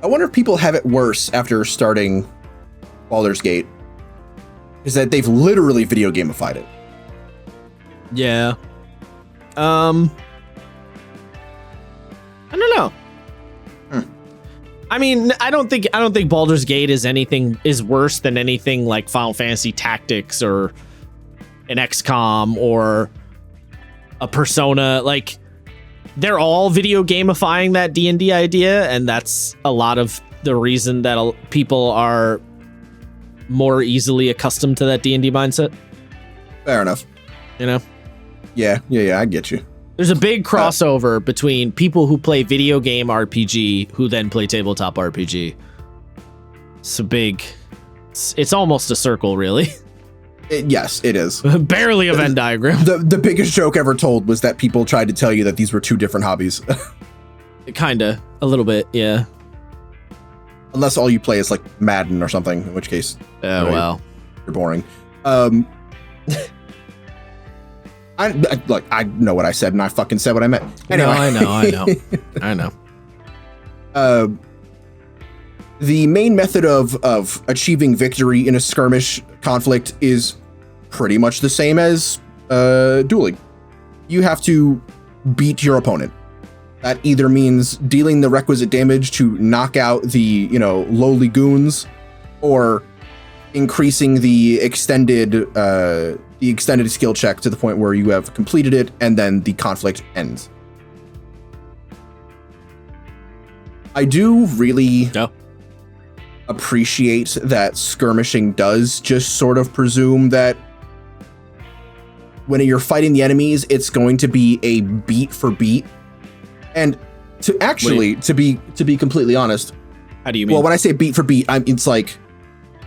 I wonder if people have it worse after starting Baldur's Gate. Is that they've literally video gamified it. Yeah. I don't know. I mean, I don't think Baldur's Gate is worse than anything like Final Fantasy Tactics or an XCOM or a Persona. Like, they're all video gamifying that D&D idea, and that's a lot of the reason that people are more easily accustomed to that D&D mindset. Fair enough. You know? Yeah, I get you. There's a big crossover between people who play video game RPG who then play tabletop RPG. It's almost a circle, really. Yes, it is. Barely a Venn diagram. The biggest joke ever told was that people tried to tell you that these were two different hobbies. Kinda, a little bit, yeah. Unless all you play is like Madden or something, in which case, well, you're boring. I know what I said, and I fucking said what I meant. Anyway. No, I know. The main method of achieving victory in a skirmish conflict is pretty much the same as dueling. You have to beat your opponent. That either means dealing the requisite damage to knock out the, lowly goons, or increasing the extended skill check to the point where you have completed it, and then the conflict ends. I do really appreciate that skirmishing does just sort of presume that when you're fighting the enemies, it's going to be a beat for beat. And to be completely honest, how do you mean? Well, when I say beat for beat, it's like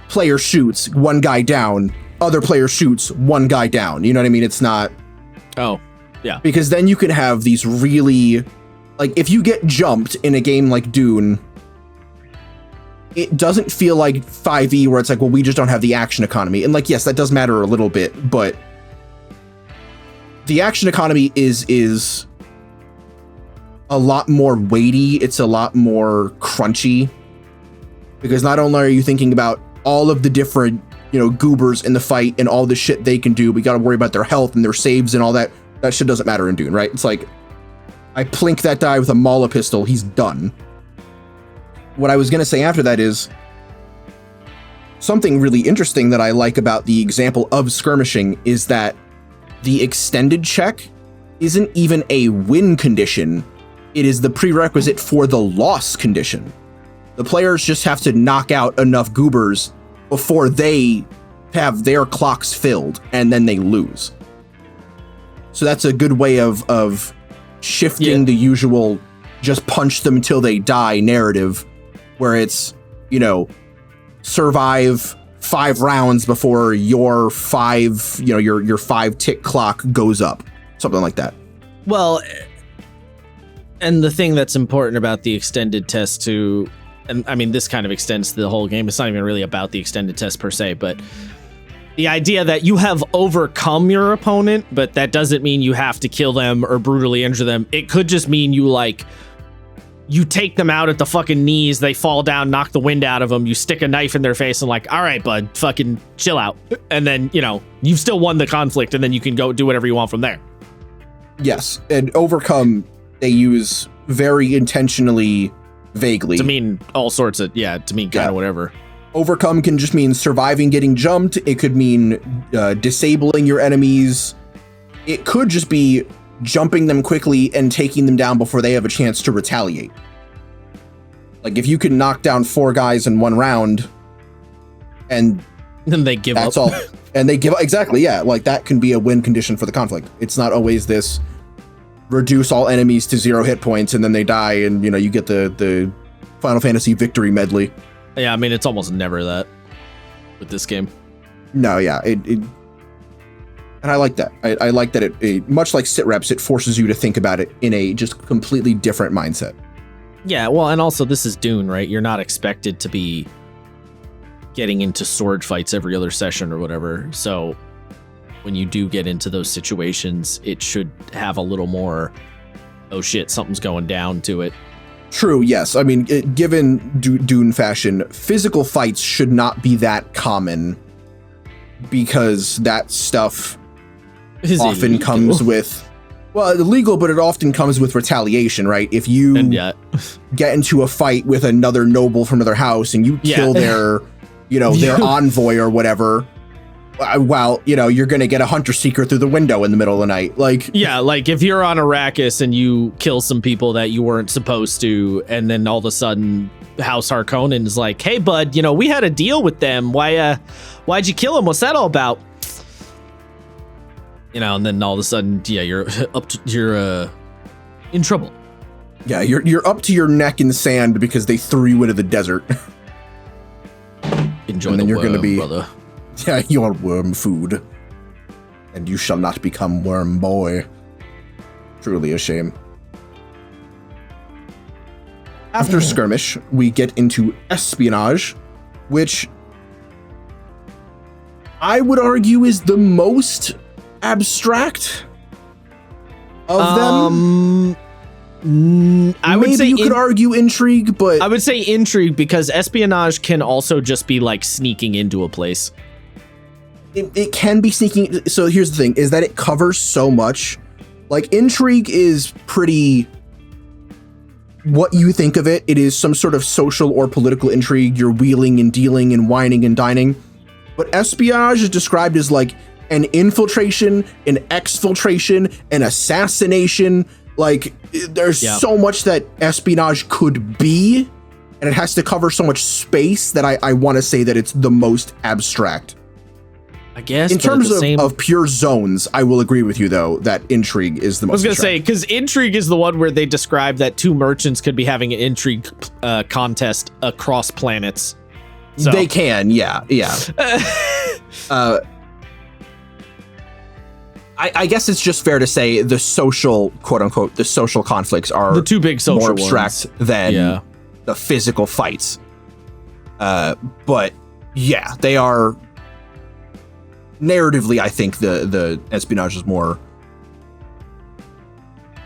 player shoots, one guy down, other player shoots, one guy down. You know what I mean? It's not. Oh, yeah. Because then you can have these really, like, if you get jumped in a game like Dune, it doesn't feel like 5e where it's like, well, we just don't have the action economy. And like, yes, that does matter a little bit, but the action economy is a lot more weighty. It's a lot more crunchy, because not only are you thinking about all of the different, goobers in the fight and all the shit they can do, we got to worry about their health and their saves and all that. That shit doesn't matter in Dune, right? It's like, I plink that guy with a Mala pistol, he's done. What I was going to say after that is something really interesting that I like about the example of skirmishing is that the extended check isn't even a win condition. It is the prerequisite for the loss condition. The players just have to knock out enough goobers before they have their clocks filled, and then they lose. So that's a good way of shifting the usual just punch them till they die narrative, where it's, survive 5 rounds before your 5, your 5 tick clock goes up. Something like that. Well, and the thing that's important about the extended test too, and I mean, this kind of extends to the whole game. It's not even really about the extended test per se, but the idea that you have overcome your opponent, but that doesn't mean you have to kill them or brutally injure them. It could just mean you take them out at the fucking knees, they fall down, knock the wind out of them, you stick a knife in their face and like, all right, bud, fucking chill out. And then, you've still won the conflict, and then you can go do whatever you want from there. Yes, and overcome, they use very intentionally vaguely. To mean all sorts of, to mean kind of whatever. Overcome can just mean surviving getting jumped. It could mean disabling your enemies. It could just be jumping them quickly and taking them down before they have a chance to retaliate. Like, if you can knock down 4 guys in 1 round, and then they give that's up. all. And they give up. Exactly, yeah. Like, that can be a win condition for the conflict. It's not always this reduce all enemies to 0 hit points and then they die, and, you get the Final Fantasy victory medley. Yeah, I mean, it's almost never that with this game. No, yeah. And I like that. I like that it, much like sit reps, it forces you to think about it in a just completely different mindset. Yeah, well, and also this is Dune, right? You're not expected to be getting into sword fights every other session or whatever. So when you do get into those situations, it should have a little more, oh shit, something's going down to it. True, yes. I mean, given Dune fashion, physical fights should not be that common, because that stuff often illegal. Comes with, well, illegal, but it often comes with retaliation, right? If you get into a fight with another noble from another house and you kill their, their envoy or whatever, well, you're going to get a hunter seeker through the window in the middle of the night. Like, yeah, like if you're on Arrakis and you kill some people that you weren't supposed to, and then all of a sudden House Harkonnen's like, hey, bud, we had a deal with them. Why'd you kill him? What's that all about? And then all of a sudden, you're you're in trouble. Yeah, you're up to your neck in sand because they threw you into the desert. Enjoy the world, brother. Yeah, you're worm food. And you shall not become worm boy. Truly a shame. After skirmish, we get into espionage, which I would argue is the most abstract of them. I would say you could argue intrigue, but I would say intrigue because espionage can also just be like sneaking into a place. it can be sneaking. So here's the thing, is that it covers so much. Like, intrigue is pretty what you think of it. It is some sort of social or political intrigue. You're wheeling and dealing and whining and dining. But espionage is described as like an infiltration, an exfiltration, an assassination. Like, there's so much that espionage could be, and it has to cover so much space that I want to say that it's the most abstract. I guess. In terms of pure zones, I will agree with you, though, that intrigue is the most I was going to say, because intrigue is the one where they describe that two merchants could be having an intrigue contest across planets. So. They can, yeah. I guess it's just fair to say the social, quote unquote, the social conflicts are the two big social more abstract than the physical fights. But yeah, they are narratively. I think the espionage is more. I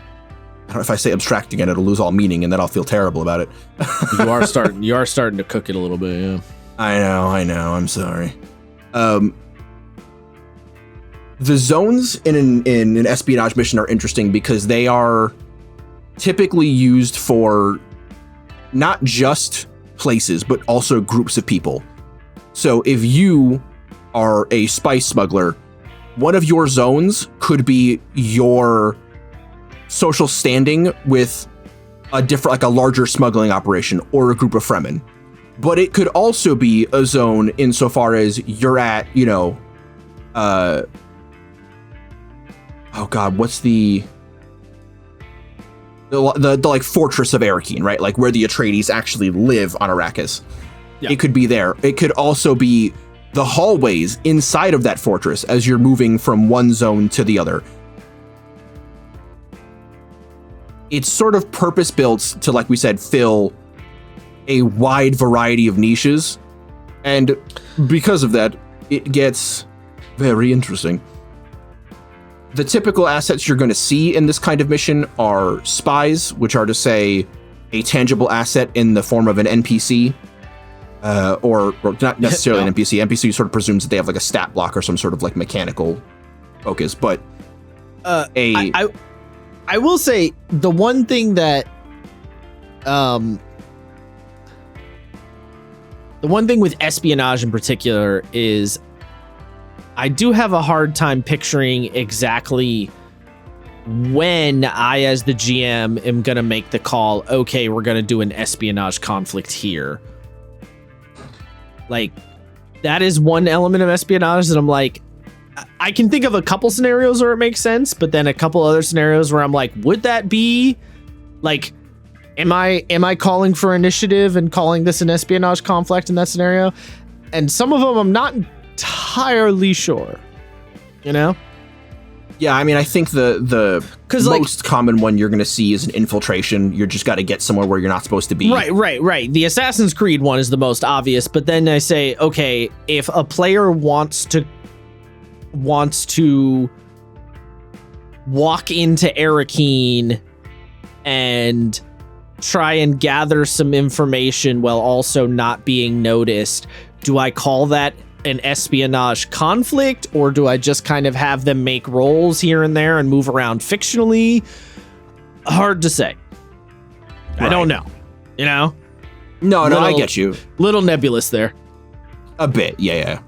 don't know if I say abstract again, it'll lose all meaning, and then I'll feel terrible about it. You are starting to cook it a little bit. Yeah. I know. I'm sorry. The zones in an espionage mission are interesting because they are typically used for not just places, but also groups of people. So if you are a spice smuggler, one of your zones could be your social standing with a different, like a larger smuggling operation or a group of Fremen. But it could also be a zone insofar as you're at, oh god, what's the like fortress of Arrakeen, right? Like where the Atreides actually live on Arrakis. Yeah. It could be there. It could also be the hallways inside of that fortress as you're moving from one zone to the other. It's sort of purpose-built to, like we said, fill a wide variety of niches. And because of that, it gets very interesting. The typical assets you're going to see in this kind of mission are spies, which are to say a tangible asset in the form of an NPC, or not necessarily an NPC. NPC sort of presumes that they have like a stat block or some sort of like mechanical focus, but I will say the one thing that the one thing with espionage in particular is I do have a hard time picturing exactly when I, as the GM, am going to make the call, okay, we're going to do an espionage conflict here. Like, that is one element of espionage that I'm like, I can think of a couple scenarios where it makes sense, but then a couple other scenarios where I'm like, would that be, like, am I calling for initiative and calling this an espionage conflict in that scenario? And some of them I'm not entirely sure, Yeah, I mean, I think the most common one you're going to see is an infiltration. You're just got to get somewhere where you're not supposed to be. Right. The Assassin's Creed one is the most obvious, but then I say, okay, if a player wants to walk into Arrakeen and try and gather some information while also not being noticed, do I call that an espionage conflict, or do I just kind of have them make rolls here and there and move around fictionally? Hard to say. Right. I don't know. No, I get you. Little nebulous there. A bit, yeah.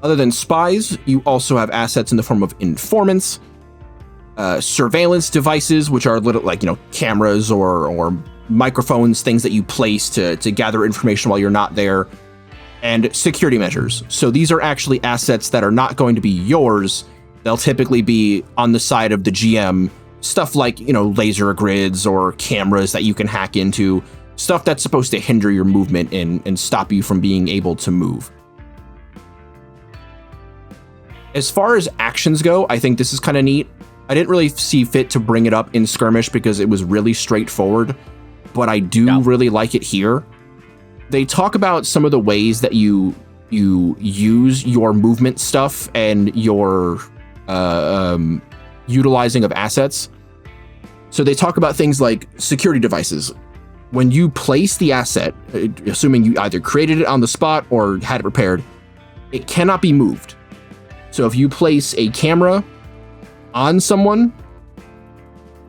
Other than spies, you also have assets in the form of informants, surveillance devices, which are little, like, cameras or microphones, things that you place to gather information while you're not there, and security measures. So these are actually assets that are not going to be yours. They'll typically be on the side of the GM. Stuff like, laser grids or cameras that you can hack into. Stuff that's supposed to hinder your movement and stop you from being able to move. As far as actions go, I think this is kind of neat. I didn't really see fit to bring it up in Skirmish because it was really straightforward, but I do really like it here. They talk about some of the ways that you use your movement stuff and your utilizing of assets. So they talk about things like security devices. When you place the asset, assuming you either created it on the spot or had it repaired, it cannot be moved. So if you place a camera on someone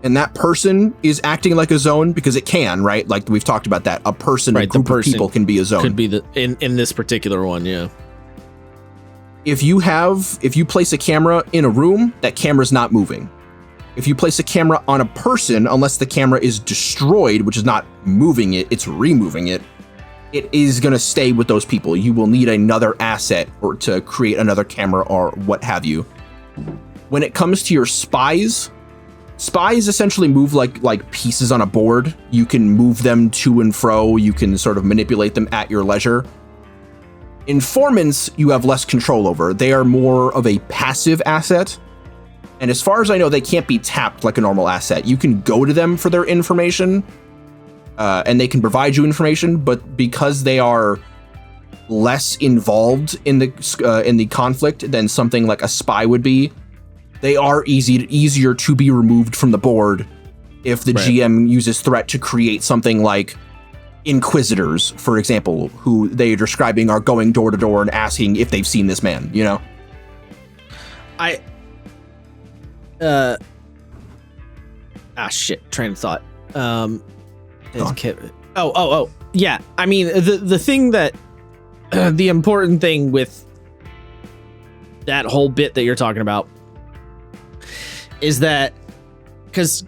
and that person is acting like a zone, because it can, right? Like we've talked about that. A person, a group of people can be a zone. Could be in this particular one, yeah. If you place a camera in a room, that camera's not moving. If you place a camera on a person, unless the camera is destroyed, which is not moving it, it's removing it, it is going to stay with those people. You will need another asset or to create another camera or what have you. When it comes to your spies essentially move like pieces on a board. You can move them to and fro. You can sort of manipulate them at your leisure. Informants, you have less control over. They are more of a passive asset. And as far as I know, they can't be tapped like a normal asset. You can go to them for their information, and they can provide you information, but because they are less involved in the conflict than something like a spy would be, they are easier to be removed from the board if the GM uses threat to create something like Inquisitors, for example, who they are describing are going door to door and asking if they've seen this man, you know? Train of thought. Yeah. I mean, the thing that the important thing with that whole bit that you're talking about is that, because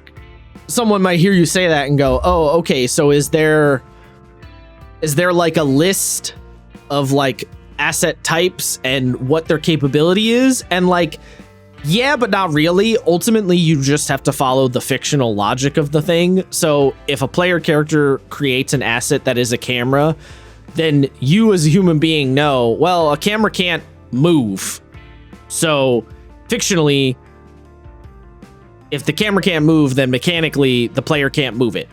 someone might hear you say that and go, oh, okay, so is there like a list of like asset types and what their capability is? And like, yeah, but not really. Ultimately, you just have to follow the fictional logic of the thing. So if a player character creates an asset that is a camera, then you as a human being know, well, a camera can't move. So fictionally, if the camera can't move, then mechanically the player can't move it.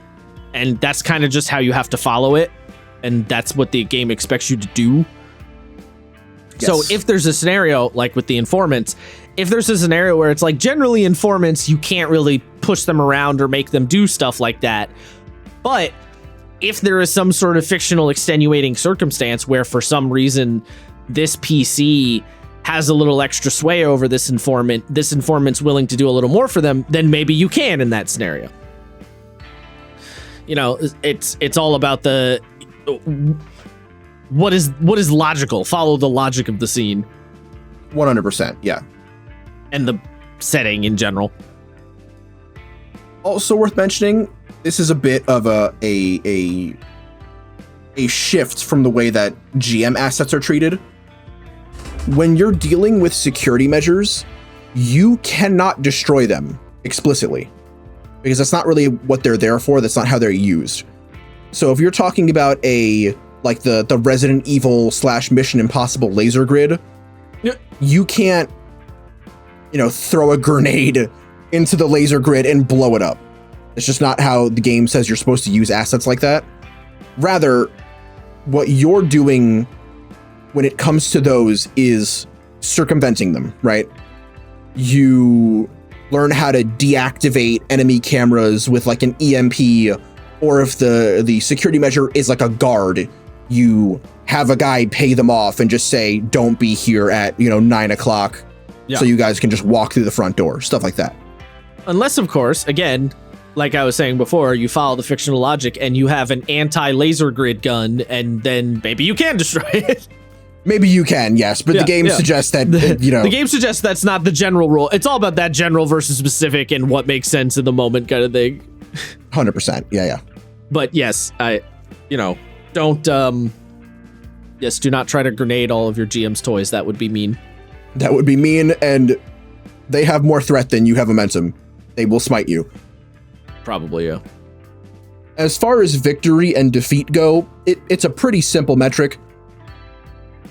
And that's kind of just how you have to follow it. And that's what the game expects you to do. Yes. So if there's a scenario like with the informants, if there's a scenario where it's like generally informants, you can't really push them around or make them do stuff like that. But if there is some sort of fictional extenuating circumstance where for some reason this PC has a little extra sway over this informant's willing to do a little more for them, then maybe you can in that scenario. You know, it's all about the what is logical. Follow the logic of the scene. 100%, yeah. And the setting in general. Also worth mentioning, this is a bit of a shift from the way that GM assets are treated. When you're dealing with security measures, you cannot destroy them explicitly, because that's not really what they're there for. That's not how they're used. So if you're talking about the Resident Evil / Mission Impossible laser grid, you can't, throw a grenade into the laser grid and blow it up. It's just not how the game says you're supposed to use assets like that. Rather, what you're doing when it comes to those is circumventing them, right? You learn how to deactivate enemy cameras with like an EMP, or if the security measure is like a guard, you have a guy pay them off and just say, don't be here at, 9 o'clock. Yeah. So you guys can just walk through the front door, stuff like that. Unless, of course, again, like I was saying before, you follow the fictional logic and you have an anti-laser grid gun, and then maybe you can destroy it. Maybe you can, yes, but the game suggests that, The game suggests that's not the general rule. It's all about that general versus specific and what makes sense in the moment kind of thing. 100%, yeah. But yes, don't, do not try to grenade all of your GM's toys. That would be mean. That would be mean, and they have more threat than you have momentum. They will smite you. Probably, yeah. As far as victory and defeat go, it's a pretty simple metric.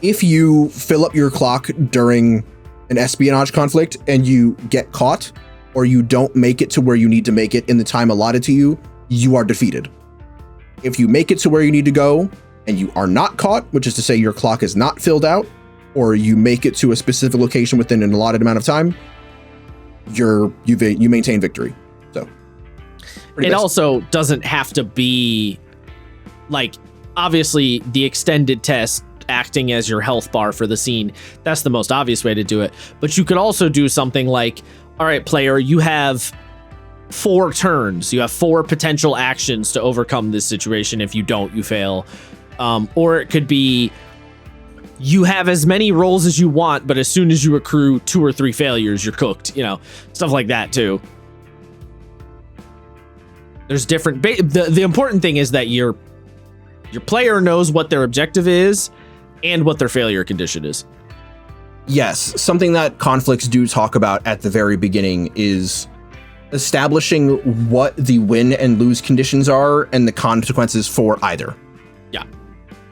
If you fill up your clock during an espionage conflict and you get caught, or you don't make it to where you need to make it in the time allotted to you, you are defeated. If you make it to where you need to go and you are not caught, which is to say your clock is not filled out, or you make it to a specific location within an allotted amount of time, you maintain victory. So it also doesn't have to be like, obviously the extended test acting as your health bar for the scene. That's the most obvious way to do it. But you could also do something like, all right, player, you have 4 turns. You have 4 potential actions to overcome this situation. If you don't, you fail. Or it could be, you have as many rolls as you want, but as soon as you accrue 2 or 3 failures, you're cooked. You know, stuff like that too. There's different. The important thing is that your player knows what their objective is and what their failure condition is. Yes, something that conflicts do talk about at the very beginning is establishing what the win and lose conditions are and the consequences for either. Yeah.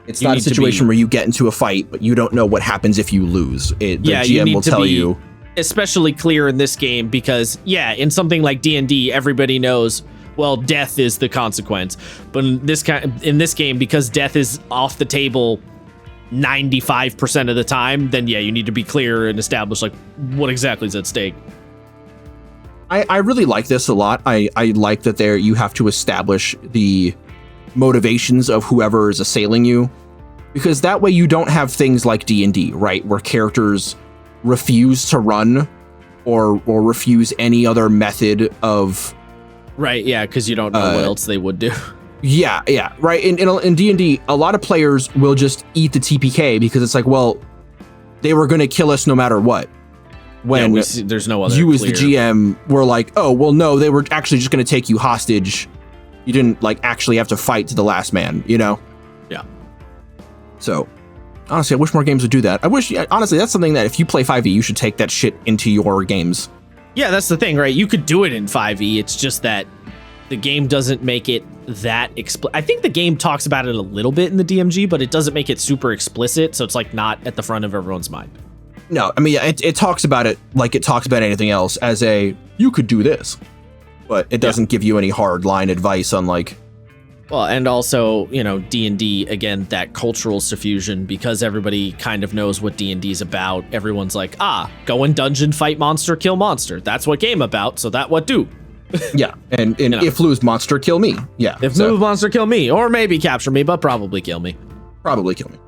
It's not a situation where you get into a fight, but you don't know what happens if you lose. The GM will tell you. Especially clear in this game because, yeah, in something like D&D, everybody knows, well, death is the consequence. But in this game, because death is off the table 95% of the time, then yeah, you need to be clear and establish like what exactly is at stake. I really like this a lot. I like that you have to establish the motivations of whoever is assailing you, because that way you don't have things like D&D, right, where characters refuse to run or refuse any other method of. Right, yeah, because you don't know what else they would do. Yeah, right. In D&D, a lot of players will just eat the TPK because it's like, well, they were going to kill us no matter what. When there's no other. You as the GM were like, oh, well, no, they were actually just going to take you hostage. You didn't like actually have to fight to the last man, you know? Yeah. So, honestly, I wish more games would do that. Honestly, that's something that if you play 5e, you should take that shit into your games. Yeah, that's the thing, right? You could do it in 5e. It's just that the game doesn't make it that I think the game talks about it a little bit in the DMG, but it doesn't make it super explicit, so it's like not at the front of everyone's mind. No, I mean, it talks about it like it talks about anything else as you could do this, but it doesn't give you any hard line advice on like. Well, and also, you know, D&D, again, that cultural suffusion, because everybody kind of knows what D&D is about. Everyone's like, go in dungeon, fight monster, kill monster. That's what game about, so that what do. Yeah, and you know, if lose monster, kill me. Yeah. If lose monster, kill me. Or maybe capture me, but probably kill me. Probably kill me.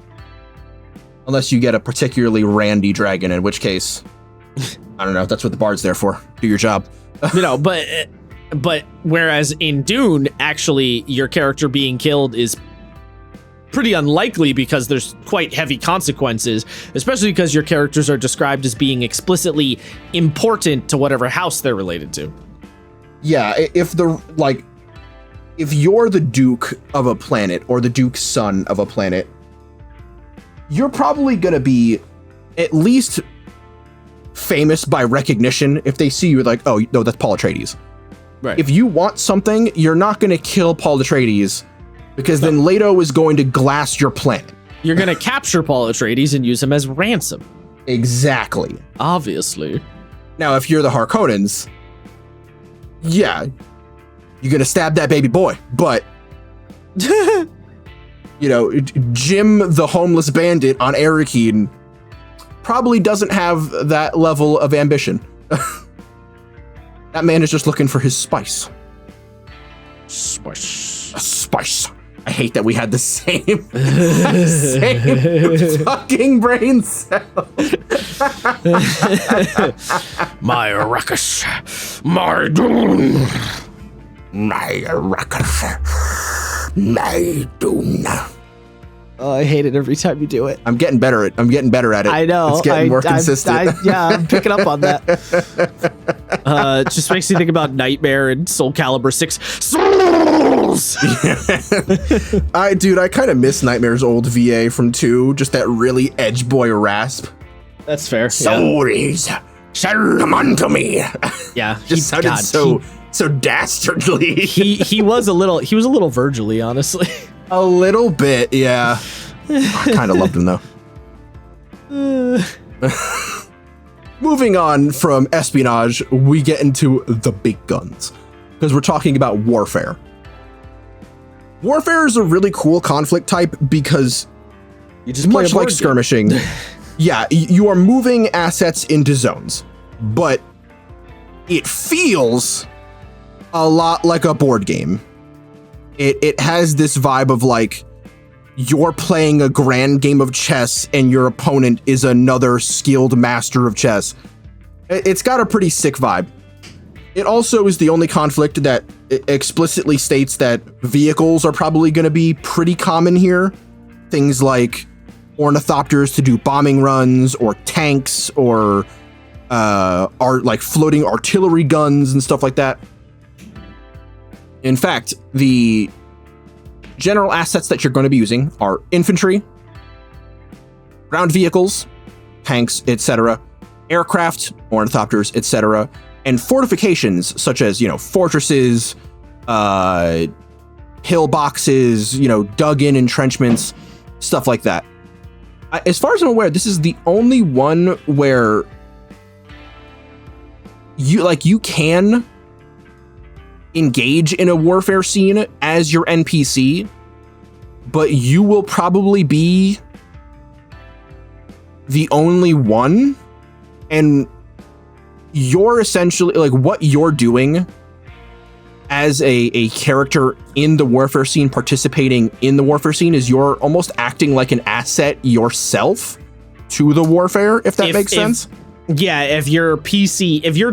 Unless you get a particularly randy dragon, in which case, I don't know, that's what the bard's there for. Do your job. You know, but whereas in Dune, actually, your character being killed is pretty unlikely because there's quite heavy consequences, especially because your characters are described as being explicitly important to whatever house they're related to. Yeah, if you're the Duke of a planet or the Duke's son of a planet, you're probably going to be at least famous by recognition. If they see you, like, oh, no, that's Paul Atreides. Right. If you want something, you're not going to kill Paul Atreides because then Leto is going to glass your planet. You're going to capture Paul Atreides and use him as ransom. Exactly. Obviously. Now, if you're the Harkonnens, yeah, you're going to stab that baby boy, but... You know, Jim the homeless bandit on Arrakeen probably doesn't have that level of ambition. That man is just looking for his spice. Spice. I hate that we had the same fucking brain cell. My Arrakis, my Dune. My Arrakis, my Dune. Oh, I hate it every time you do it. I'm getting better at it. I know. It's getting more consistent. I'm picking up on that. It just makes me think about Nightmare and Soul Calibur 6. Souls! I kind of miss Nightmare's old VA from 2. Just that really edge boy rasp. That's fair. Souls, come unto me. Yeah. Just sounded so dastardly. he was a little Virgil-y, honestly. A little bit, yeah. I kind of loved him though. moving on from espionage, we get into the big guns, because we're talking about warfare. Warfare is a really cool conflict type because, You just much like skirmishing, yeah, you are moving assets into zones, but it feels a lot like a board game. It has this vibe of like you're playing a grand game of chess and your opponent is another skilled master of chess. It's got a pretty sick vibe. It also is the only conflict that explicitly states that vehicles are probably going to be pretty common here. Things like ornithopters to do bombing runs, or tanks, or are like floating artillery guns and stuff like that. In fact, the general assets that you're going to be using are infantry, ground vehicles, tanks, etc., aircraft, ornithopters, etc., and fortifications such as, fortresses, pillboxes, dug in entrenchments, stuff like that. As far as I'm aware, this is the only one where you can engage in a warfare scene as your NPC, but you will probably be the only one, and you're essentially like what you're doing as a character in the warfare scene, participating in the warfare scene, is you're almost acting like an asset yourself to the warfare, if that makes sense. Yeah, if you're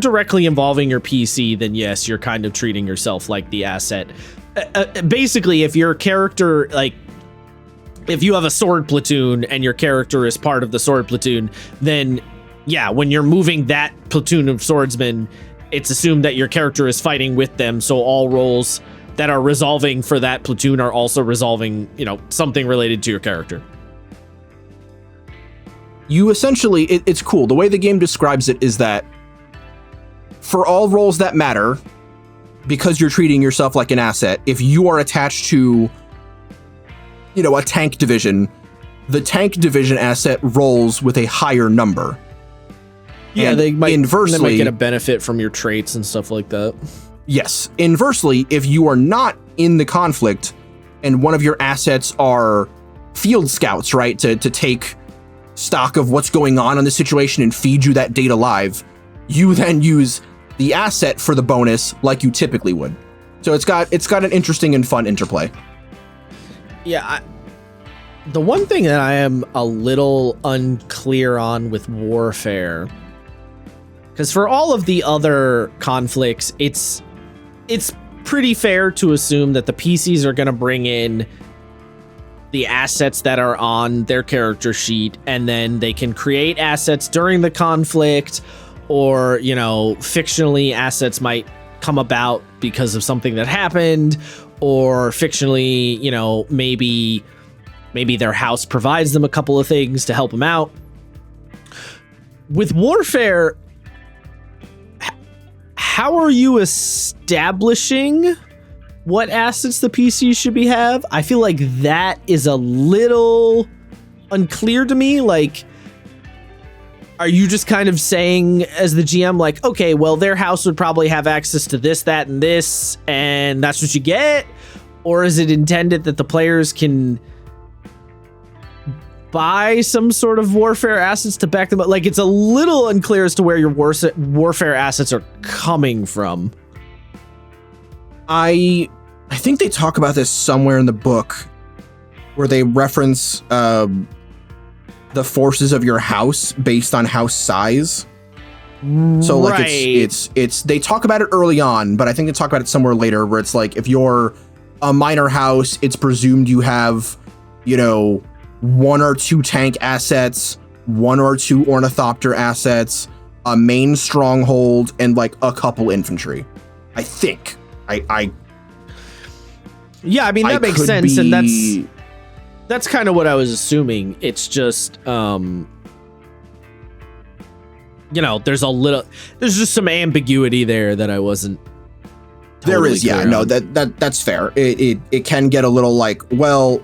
directly involving your PC, then yes, you're kind of treating yourself like the asset. Basically, if your character, like, if you have a sword platoon and your character is part of the sword platoon, then yeah, when you're moving that platoon of swordsmen, it's assumed that your character is fighting with them, so all roles that are resolving for that platoon are also resolving, something related to your character. You essentially, it's cool. The way the game describes it is that for all roles that matter, because you're treating yourself like an asset, if you are attached to, a tank division, the tank division asset rolls with a higher number. Yeah, and they might get a benefit from your traits and stuff like that. Yes. Inversely, if you are not in the conflict and one of your assets are field scouts, right, to take stock of what's going on in the situation and feed you that data live, you then use the asset for the bonus like you typically would. So it's got an interesting and fun interplay. Yeah, the one thing that I am a little unclear on with warfare, because for all of the other conflicts, it's pretty fair to assume that the PCs are going to bring in the assets that are on their character sheet, and then they can create assets during the conflict, or, fictionally assets might come about because of something that happened, or fictionally, maybe their house provides them a couple of things to help them out. With warfare, how are you establishing what assets the PC should have? I feel like that is a little unclear to me. Like, are you just kind of saying as the GM, like, okay, well, their house would probably have access to this, that, and this, and that's what you get? Or is it intended that the players can buy some sort of warfare assets to back them up? Like, it's a little unclear as to where your warfare assets are coming from. I think they talk about this somewhere in the book where they reference the forces of your house based on house size. So like it's they talk about it early on, but I think they talk about it somewhere later where it's like, if you're a minor house, it's presumed you have, 1 or 2 tank assets, 1 or 2 ornithopter assets, a main stronghold, and like a couple infantry. I think. Yeah, I mean, that makes sense, and that's kind of what I was assuming. It's just there's just some ambiguity there that I wasn't totally there is, yeah, no, that's fair. It can get a little like, well,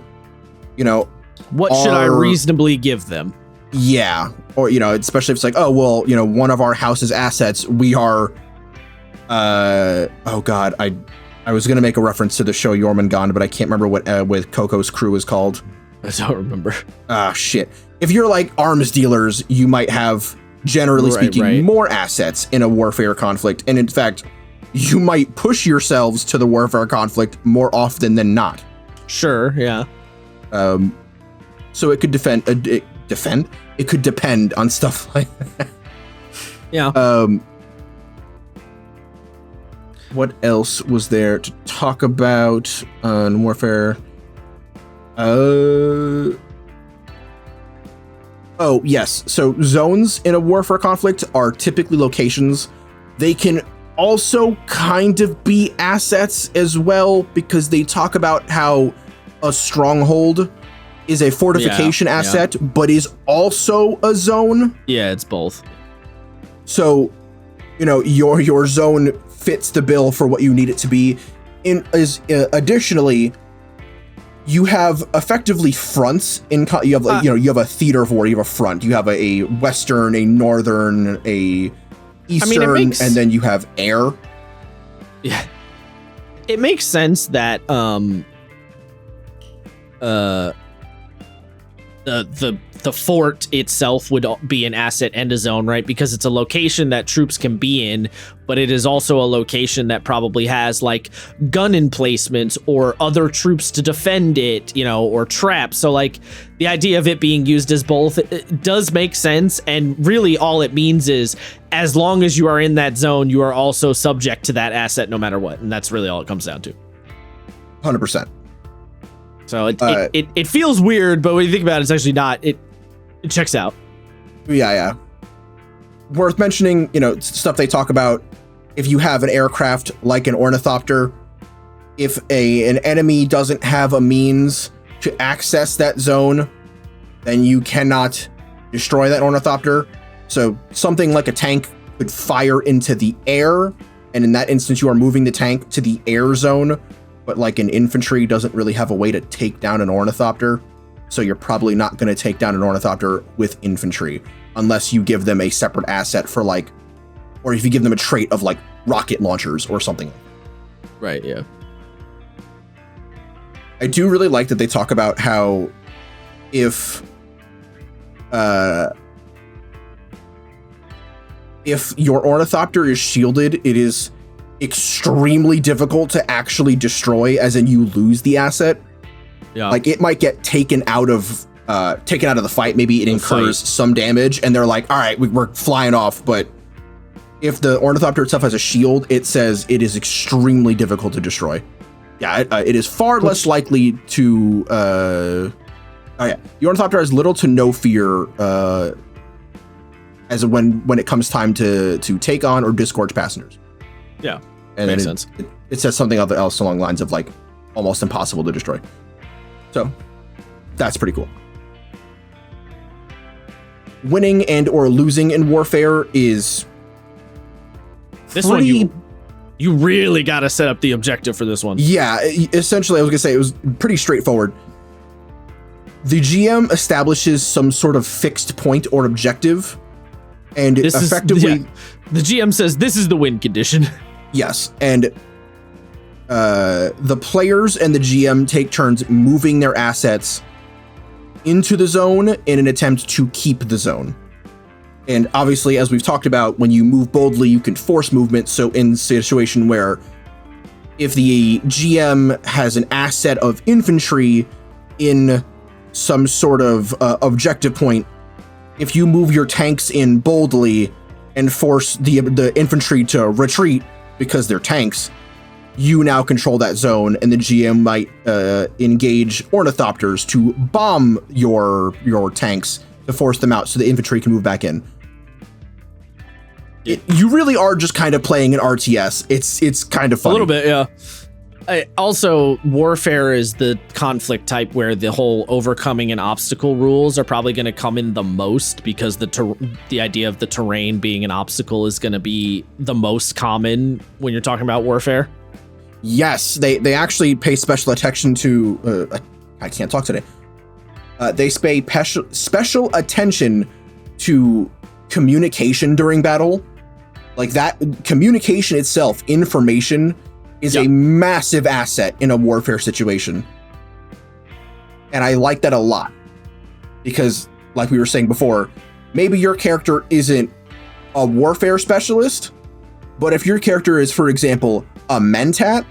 what should I reasonably give them? Yeah. Or, especially if it's like, oh, well, one of our house's assets, we are, oh God, I was going to make a reference to the show Jormungand, but I can't remember what Coco's crew is called. I don't remember. Ah, shit. If you're like arms dealers, you might have, generally speaking, more assets in a warfare conflict. And in fact, you might push yourselves to the warfare conflict more often than not. Sure, yeah. So it could defend? It could depend on stuff like that. Yeah. What else was there to talk about on warfare? Oh, yes. So zones in a warfare conflict are typically locations. They can also kind of be assets as well, because they talk about how a stronghold is a fortification asset, but is also a zone. Yeah, it's both. So, your zone fits the bill for what you need it to be. Additionally, you have effectively fronts in you have you have a theater of war, you have a front, you have a western, a northern, a eastern, and then you have air. Yeah. It makes sense that the fort itself would be an asset and a zone, right? Because it's a location that troops can be in, but it is also a location that probably has like gun emplacements or other troops to defend it, or traps. So like the idea of it being used as both, it does make sense. And really all it means is as long as you are in that zone, you are also subject to that asset no matter what. And that's really all it comes down to. 100%. So it feels weird, but when you think about it, it's actually not. It checks out. Yeah. Worth mentioning, stuff they talk about. If you have an aircraft like an ornithopter, if an enemy doesn't have a means to access that zone, then you cannot destroy that ornithopter. So something like a tank could fire into the air, and in that instance, you are moving the tank to the air zone. But like an infantry doesn't really have a way to take down an ornithopter. So you're probably not going to take down an ornithopter with infantry unless you give them a separate asset for or if you give them a trait of like rocket launchers or something. Right, yeah. I do really like that they talk about how if your ornithopter is shielded, it is extremely difficult to actually destroy, as in you lose the asset. Yeah. Like it might get taken out of the fight. Maybe it incurs some damage and they're like, all right, we're flying off. But if the ornithopter itself has a shield, it says it is extremely difficult to destroy. Yeah, it is far less likely to... The ornithopter has little to no fear as when it comes time to take on or disgorge passengers. Yeah, and makes sense. It says something else along the lines of like almost impossible to destroy. So that's pretty cool. Winning and or losing in warfare is this one you really got to set up the objective for this one. Yeah, essentially I was gonna say it was pretty straightforward. The GM establishes some sort of fixed point or objective, and the GM says this is the win condition. Yes, and the players and the GM take turns moving their assets into the zone in an attempt to keep the zone. And obviously, as we've talked about, when you move boldly, you can force movement. So in a situation where if the GM has an asset of infantry in some sort of objective point, if you move your tanks in boldly and force the infantry to retreat because they're tanks, you now control that zone, and the GM might engage ornithopters to bomb your tanks to force them out so the infantry can move back in. You really are just kind of playing an RTS. It's kind of funny. A little bit, yeah. Also, warfare is the conflict type where the whole overcoming an obstacle rules are probably going to come in the most, because the idea of the terrain being an obstacle is going to be the most common when you're talking about warfare. Yes, they actually pay special attention to. I can't talk today. They pay special attention to communication during battle. Like that communication itself, information, is a massive asset in a warfare situation. And I like that a lot. Because, like we were saying before, maybe your character isn't a warfare specialist, but if your character is, for example, a mentat,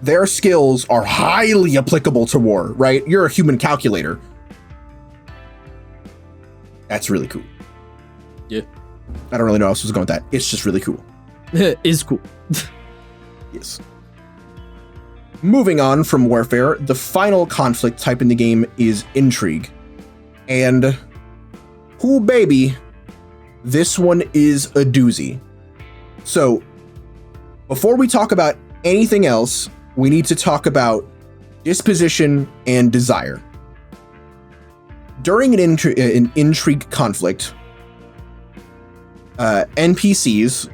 their skills are highly applicable to war, right? You're a human calculator. That's really cool. Yeah. I don't really know how else I was going with that. It's just really cool. Is cool. Yes. Moving on from warfare, the final conflict type in the game is intrigue. And, ooh baby, this one is a doozy. So, before we talk about anything else, we need to talk about disposition and desire. During an intrigue conflict, NPCs,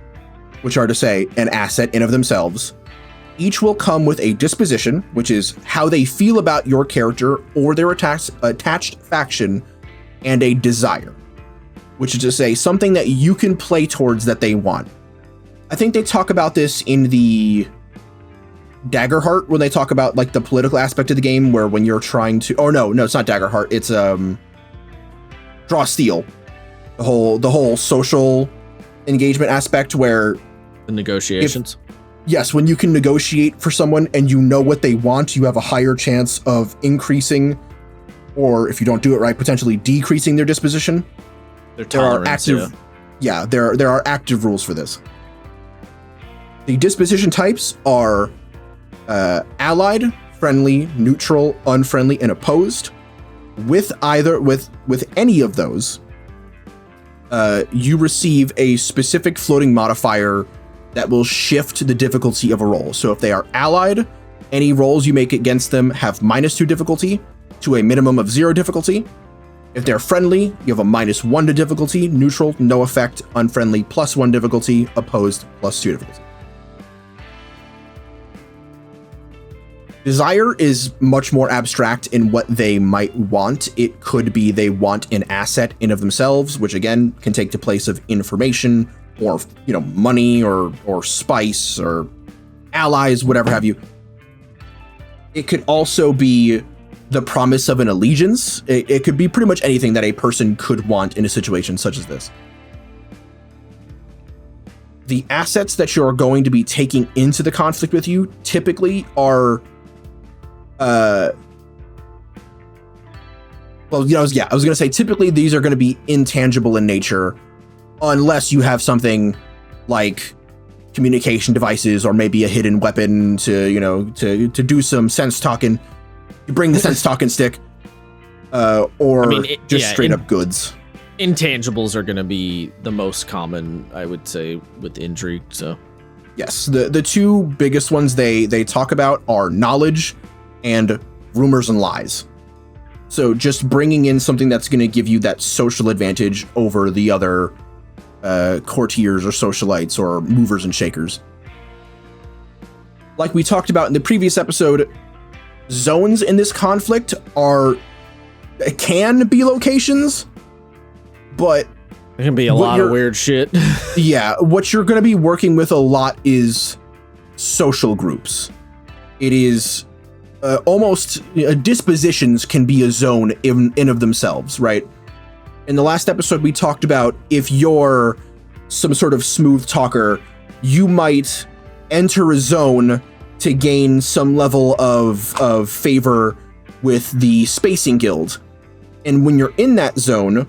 which are to say an asset in of themselves, each will come with a disposition, which is how they feel about your character or their attached faction, and a desire, which is to say something that you can play towards that they want. I think they talk about this in the Daggerheart when they talk about like the political aspect of the game, where when you're trying to, oh no, it's not Daggerheart, it's Draw Steel, the whole social engagement aspect where the negotiations. Yes, when you can negotiate for someone and you know what they want, you have a higher chance of increasing, or if you don't do it right, potentially decreasing their disposition. There are active rules for this. The disposition types are allied, friendly, neutral, unfriendly, and opposed. With any of those, you receive a specific floating modifier that will shift the difficulty of a roll. So if they are allied, any rolls you make against them have -2 difficulty to a minimum of 0 difficulty. If they're friendly, you have a -1 to difficulty, neutral, no effect, unfriendly, +1 difficulty, opposed, +2 difficulty. Desire is much more abstract in what they might want. It could be they want an asset in of themselves, which again can take the place of information or, money or spice or allies, whatever have you. It could also be the promise of an allegiance. It could be pretty much anything that a person could want in a situation such as this. The assets that you're going to be taking into the conflict with you typically are I was going to say typically these are going to be intangible in nature unless you have something like communication devices or maybe a hidden weapon to do some sense talking. You bring the sense talking stick straight up goods. Intangibles are going to be the most common, I would say, with intrigue. So yes, the two biggest ones they talk about are knowledge and rumors and lies. So just bringing in something that's going to give you that social advantage over the other courtiers or socialites or movers and shakers. Like we talked about in the previous episode, zones in this conflict can be locations, but there can be a lot of weird shit. Yeah, what you're going to be working with a lot is social groups. It is almost dispositions can be a zone in of themselves, right? In the last episode, we talked about if you're some sort of smooth talker, you might enter a zone to gain some level of favor with the Spacing Guild. And when you're in that zone,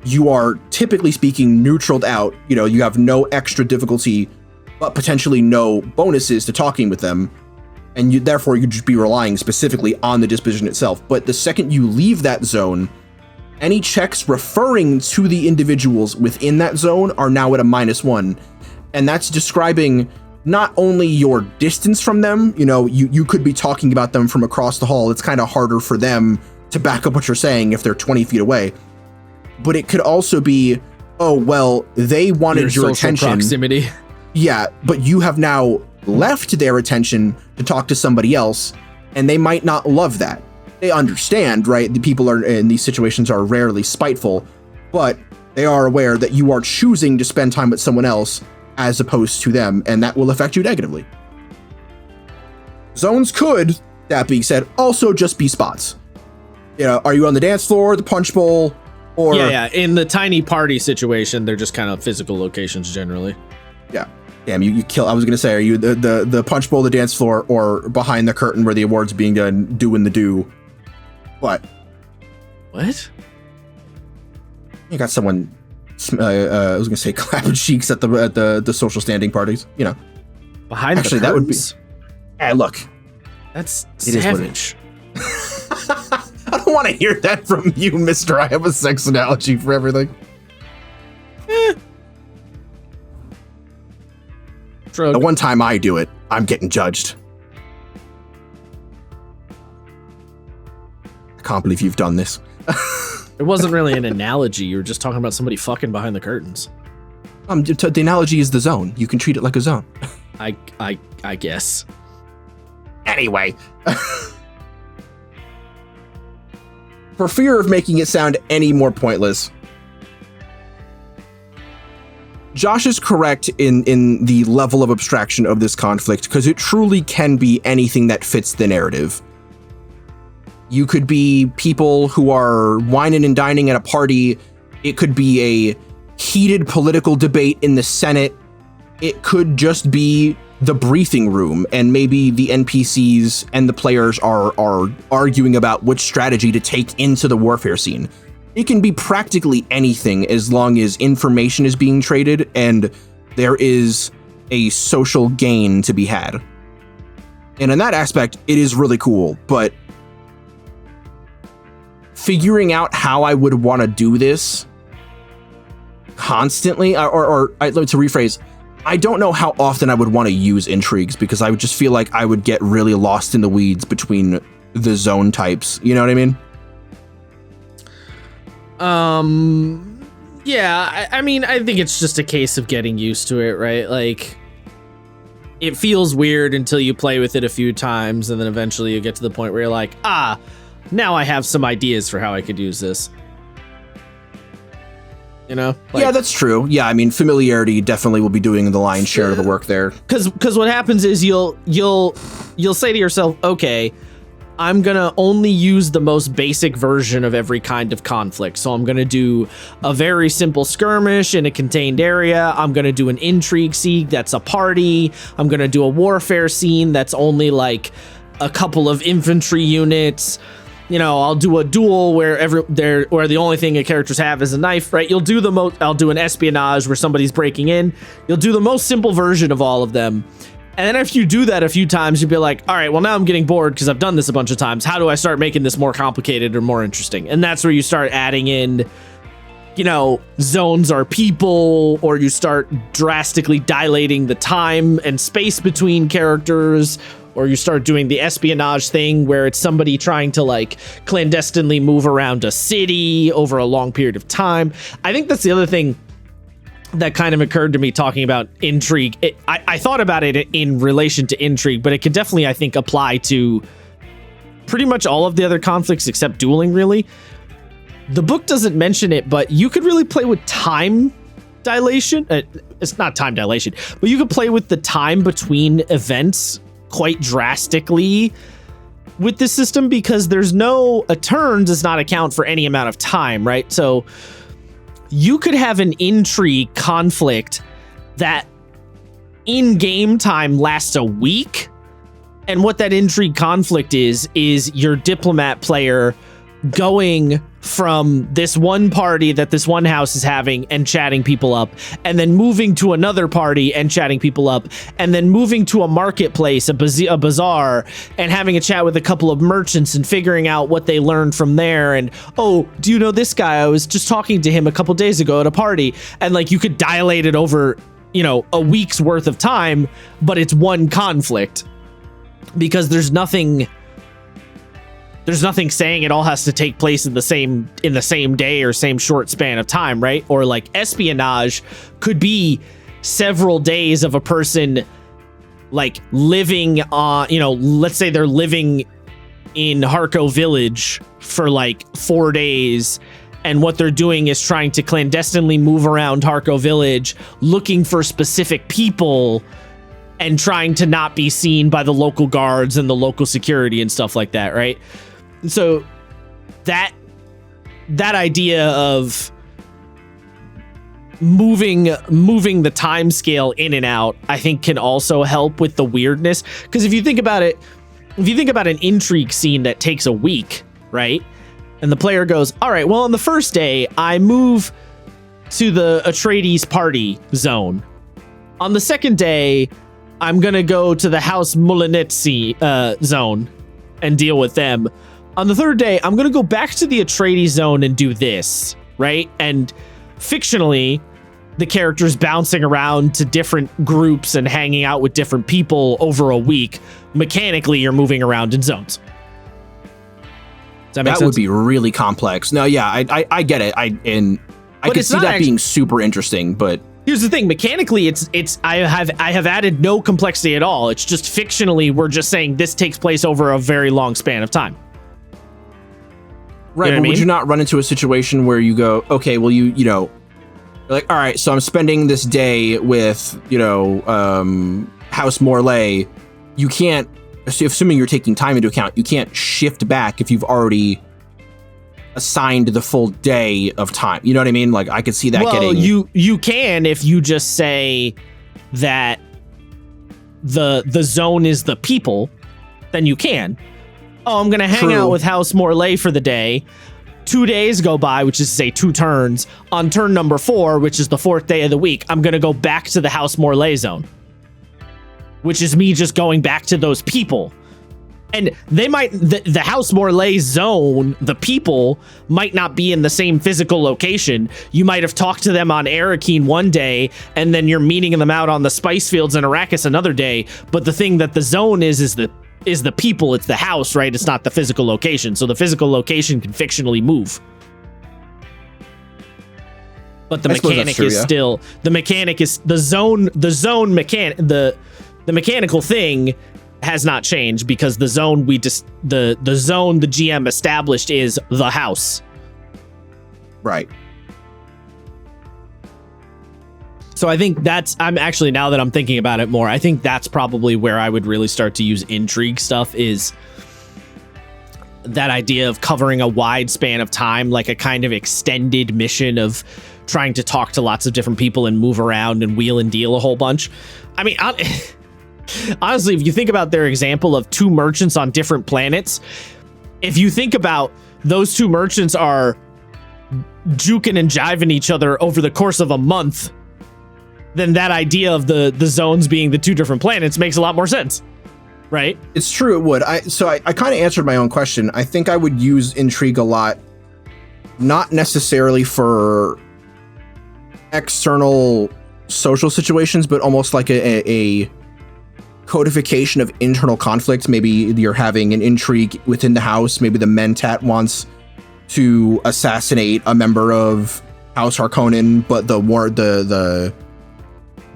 you are typically speaking neutraled out. You have no extra difficulty, but potentially no bonuses to talking with them. And therefore, you'd just be relying specifically on the disposition itself. But the second you leave that zone, any checks referring to the individuals within that zone are now at a -1. And that's describing not only your distance from them, you could be talking about them from across the hall. It's kind of harder for them to back up what you're saying if they're 20 feet away. But it could also be, oh, well, they wanted your attention. Proximity. Yeah, but you have now left their attention to talk to somebody else, and they might not love that. they understand, right? The people are in these situations are rarely spiteful, but they are aware that you are choosing to spend time with someone else as opposed to them, and that will affect you negatively. Zones could, that being said, also just be spots. You know, are you on the dance floor, the punch bowl, or... Yeah, in the tiny party situation, they're just kind of physical locations generally. Yeah. Damn, you kill... I was going to say, are you the punch bowl, the dance floor, or behind the curtain where the awards being done, doing the do? What? You got someone... I was going to say clapping cheeks at the social standing parties, you know. Behind actually, the curtains? That would be... Hey, look. That's savage. I don't want to hear that from you, mister. I have a sex analogy for everything. The one time I do it, I'm getting judged. I can't believe you've done this. It wasn't really an analogy. You were just talking about somebody fucking behind the curtains. The analogy is the zone. You can treat it like a zone. I guess. Anyway. For fear of making it sound any more pointless, Josh is correct in the level of abstraction of this conflict, because it truly can be anything that fits the narrative. You could be people who are whining and dining at a party. It could be a heated political debate in the Senate. It could just be the briefing room, and maybe the NPCs and the players are arguing about which strategy to take into the warfare scene. It can be practically anything as long as information is being traded and there is a social gain to be had. And in that aspect, it is really cool, but figuring out how I would want to do this constantly, or to rephrase, I don't know how often I would want to use intrigues, because I would just feel like I would get really lost in the weeds between the zone types. You know what I mean? Yeah, I mean, I think it's just a case of getting used to it, right? Like, it feels weird until you play with it a few times, and then eventually you get to the point where you're like, now I have some ideas for how I could use this. You know? Yeah, that's true. Yeah, I mean, familiarity definitely will be doing the lion's share of the work there. Because what happens is you'll say to yourself, okay, I'm gonna only use the most basic version of every kind of conflict. So I'm gonna do a very simple skirmish in a contained area. I'm gonna do an intrigue scene that's a party. I'm gonna do a warfare scene that's only like a couple of infantry units. You know, I'll do a duel where the only thing the characters have is a knife, right? I'll do an espionage where somebody's breaking in. You'll do the most simple version of all of them. And then if you do that a few times, you'll be like, all right, well, now I'm getting bored because I've done this a bunch of times. How do I start making this more complicated or more interesting? And that's where you start adding in, you know, zones are people, or you start drastically dilating the time and space between characters, or you start doing the espionage thing where it's somebody trying to like clandestinely move around a city over a long period of time. I think that's the other thing that kind of occurred to me talking about intrigue. I thought about it in relation to intrigue, but it could definitely, I think, apply to pretty much all of the other conflicts except dueling, really. The book doesn't mention it, but you could really play with time dilation. It's not time dilation, but you could play with the time between events quite drastically with this system, because a turn does not account for any amount of time, right? So you could have an intrigue conflict that in game time lasts a week. And what that intrigue conflict is your diplomat player going from this one party that this one house is having and chatting people up, and then moving to another party and chatting people up, and then moving to a marketplace, a bazaar, and having a chat with a couple of merchants and figuring out what they learned from there. And, oh, do you know this guy? I was just talking to him a couple days ago at a party. And like, you could dilate it over, you know, a week's worth of time, but it's one conflict, because there's nothing saying it all has to take place in the same day or same short span of time, right? Or like espionage could be several days of a person like living on, you know, let's say they're living in Harco Village for like 4 days. And what they're doing is trying to clandestinely move around Harco Village, looking for specific people and trying to not be seen by the local guards and the local security and stuff like that, right? So that idea of moving the time scale in and out, I think can also help with the weirdness. Because if you think about an intrigue scene that takes a week, right? And the player goes, all right, well, on the first day, I move to the Atreides party zone. On the second day, I'm going to go to the House Molinetsi zone and deal with them. On the third day, I'm going to go back to the Atreides zone and do this, right? And fictionally, the character's bouncing around to different groups and hanging out with different people over a week. Mechanically, you're moving around in zones. That would be really complex. No, yeah, I get it. I could see that being super interesting, but here's the thing: mechanically, it's I have added no complexity at all. It's just fictionally, we're just saying this takes place over a very long span of time. Right, but would you not run into a situation where you go, okay, well, you know, like, all right, so I'm spending this day with, House Morlaix. You can't, assuming you're taking time into account, you can't shift back if you've already assigned the full day of time. You know what I mean? Like, I could see that getting... you can if you just say that the zone is the people, then you can. Oh, I'm going to hang out with House Morlaix for the day. 2 days go by, which is to say 2 turns. On turn number 4, which is the 4th day of the week, I'm going to go back to the House Morlaix zone, which is me just going back to those people. And they might, the House Morlaix zone, the people might not be in the same physical location. You might have talked to them on Arakeen one day, and then you're meeting them out on the spice fields in Arrakis another day. But the thing that the zone is the people, it's the house, right? It's not the physical location. So the physical location can fictionally move. But the mechanic is still, the mechanic is the zone mechanic, the mechanical thing has not changed because the zone the zone the GM established is the house. Right. So I think I'm actually, now that I'm thinking about it more, I think that's probably where I would really start to use intrigue stuff, is that idea of covering a wide span of time, like a kind of extended mission of trying to talk to lots of different people and move around and wheel and deal a whole bunch. I mean, honestly, if you think about their example of 2 merchants on different planets, if you think about those 2 merchants are juking and jiving each other over the course of a month, then that idea of the zones being the 2 different planets makes a lot more sense, right? It's true, it would. I kind of answered my own question. I think I would use intrigue a lot, not necessarily for external social situations, but almost like a codification of internal conflicts. Maybe you're having an intrigue within the house. Maybe the Mentat wants to assassinate a member of House Harkonnen, but the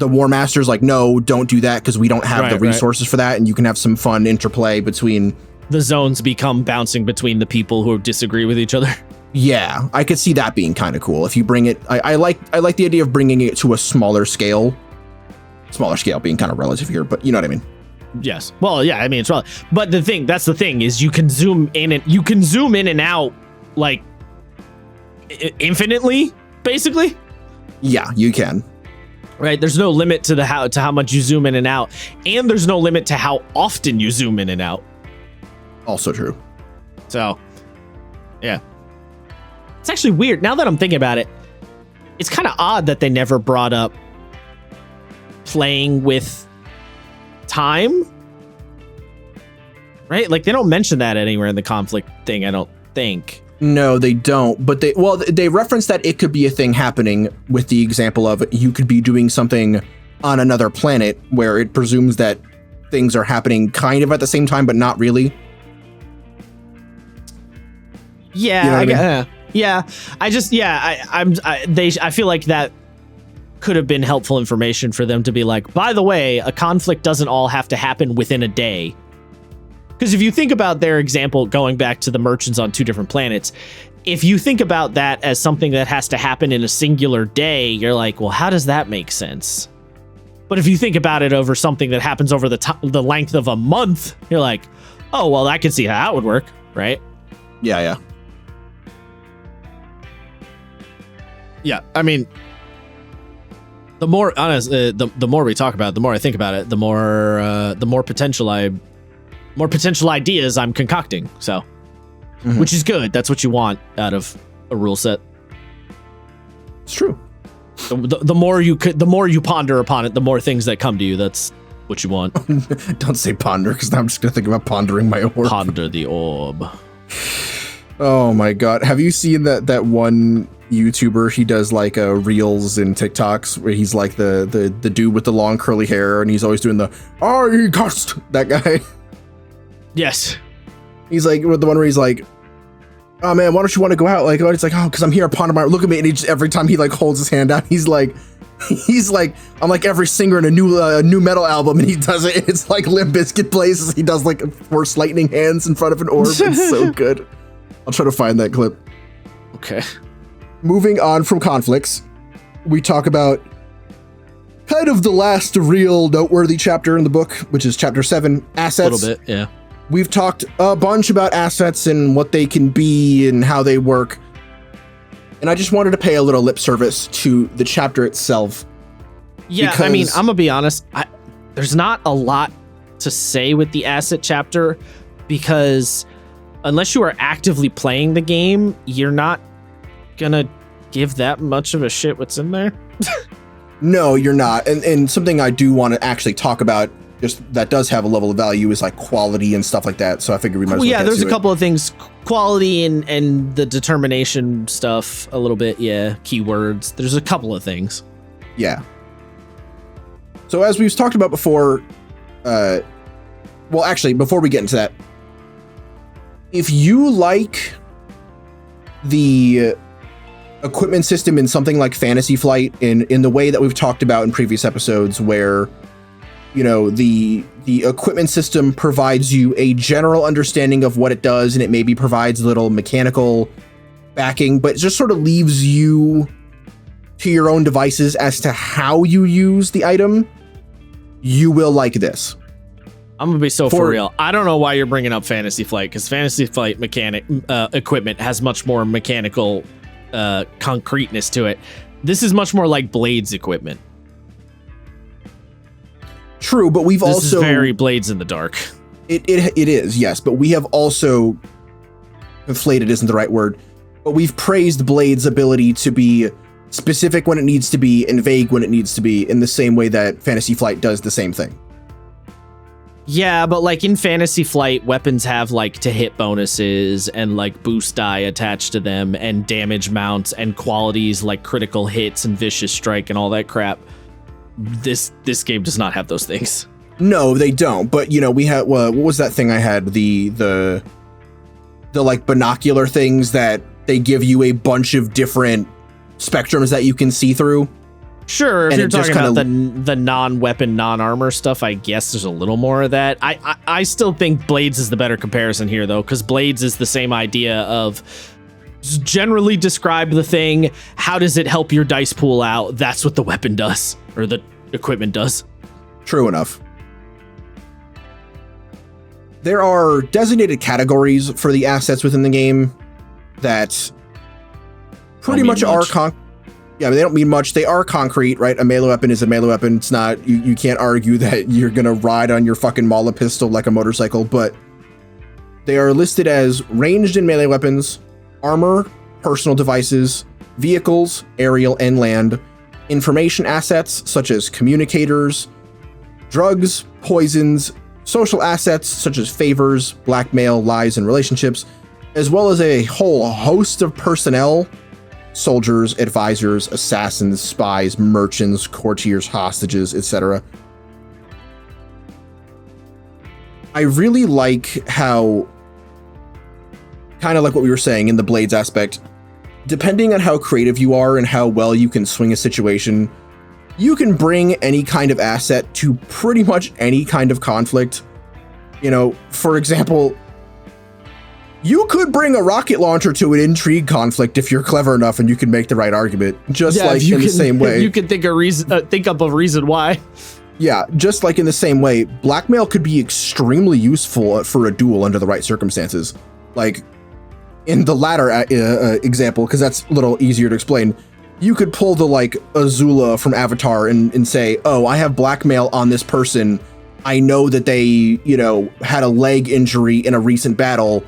War Master's like, no, don't do that because we don't have the resources for that, and you can have some fun interplay between... The zones become bouncing between the people who disagree with each other. Yeah, I could see that being kind of cool if you bring it... I like the idea of bringing it to a smaller scale. Smaller scale being kind of relative here, but you know what I mean. Yes. Well, yeah, I mean, it's relative. But that's the thing, is you can zoom in and out like infinitely, basically. Yeah, you can. Right, there's no limit to how much you zoom in and out, and there's no limit to how often you zoom in and out. Also true. So, yeah, it's actually weird now that I'm thinking about it. It's kind of odd that they never brought up playing with time, right? Like, they don't mention that anywhere in the conflict thing, I don't think. No, they don't. But they reference that it could be a thing happening with the example of you could be doing something on another planet where it presumes that things are happening kind of at the same time, but not really. Yeah, you know what I mean? Yeah. I feel like that could have been helpful information for them to be like, by the way, a conflict doesn't all have to happen within a day. Because if you think about their example, going back to the merchants on 2 different planets, if you think about that as something that has to happen in a singular day, you're like, well, how does that make sense? But if you think about it over something that happens over the length of a month, you're like, oh, well, I can see how that would work, right? Yeah. Yeah, I mean, the more honest, the more we talk about it, the more I think about it, the more potential ideas I'm concocting. So, which is good. That's what you want out of a rule set. It's true. The more you ponder upon it, the more things that come to you. That's what you want. Don't say ponder, because now I'm just gonna think about pondering my orb. Ponder the orb. Oh my god! Have you seen that one YouTuber? He does like reels and TikToks where he's like the dude with the long curly hair, and he's always doing the "I ghost." That guy. Yes. He's like the one where he's like, "Oh man, why don't you want to go out?" Like, it's like, "Oh, because I'm here upon my look at me." And he just, every time he like holds his hand out, he's like, I'm like every singer in a new metal album, and he does it. And it's like Limp Bizkit plays. He does like Force Lightning hands in front of an orb. It's so good. I'll try to find that clip. Okay. Moving on from conflicts, we talk about kind of the last real noteworthy chapter in the book, which is chapter 7, assets. A little bit, yeah. We've talked a bunch about assets and what they can be and how they work. And I just wanted to pay a little lip service to the chapter itself. Yeah, I mean, I'm going to be honest. There's not a lot to say with the asset chapter because unless you are actively playing the game, you're not going to give that much of a shit what's in there. No, you're not. And something I do want to actually talk about just that does have a level of value is like quality and stuff like that. So I figured we might as well yeah, get there's to a couple of things, quality and the determination stuff a little bit. Yeah. Keywords. There's a couple of things. Yeah. So as we've talked about before, well, actually, before we get into that, if you like the equipment system in something like Fantasy Flight in the way that we've talked about in previous episodes, where you know, the equipment system provides you a general understanding of what it does, and it maybe provides a little mechanical backing, but it just sort of leaves you to your own devices as to how you use the item. You will like this. I'm gonna be for real. I don't know why you're bringing up Fantasy Flight, because Fantasy Flight equipment has much more mechanical concreteness to it. This is much more like Blades equipment. True, but we've this also is very Blades in the Dark. It is, yes, but we have also inflated isn't the right word, but we've praised Blade's ability to be specific when it needs to be and vague when it needs to be, in the same way that Fantasy Flight does the same thing. Yeah, but like in Fantasy Flight, weapons have like to hit bonuses and like boost die attached to them and damage mounts and qualities like critical hits and vicious strike and all that crap. This game does not have those things. No, they don't. But you know, we had what was that thing I had? The like binocular things that they give you a bunch of different spectrums that you can see through. Sure, if you're talking about the non-weapon, non-armor stuff, I guess there's a little more of that. I still think Blades is the better comparison here, though, because Blades is the same idea of generally describe the thing. How does it help your dice pool out? That's what the weapon does, or the equipment does. True enough. There are designated categories for the assets within the game that pretty much are yeah, they don't mean much. They are concrete, right? A melee weapon is a melee weapon. It's not, you can't argue that you're gonna ride on your fucking Mala pistol like a motorcycle, but they are listed as ranged and melee weapons, armor, personal devices, vehicles, aerial and land, information assets such as communicators, drugs, poisons, social assets such as favors, blackmail, lies, and relationships, as well as a whole host of personnel, soldiers, advisors, assassins, spies, merchants, courtiers, hostages, etc. I really like how, kind of like what we were saying in the Blades aspect, depending on how creative you are and how well you can swing a situation, you can bring any kind of asset to pretty much any kind of conflict For example, you could bring a rocket launcher to an intrigue conflict if you're clever enough and you can make the right argument. Just like in the same way. You can think up a reason why. Yeah, just like in the same way, blackmail could be extremely useful for a duel under the right circumstances. Like in the latter example, because that's a little easier to explain, you could pull the Azula from Avatar and say, oh, I have blackmail on this person. I know that they, had a leg injury in a recent battle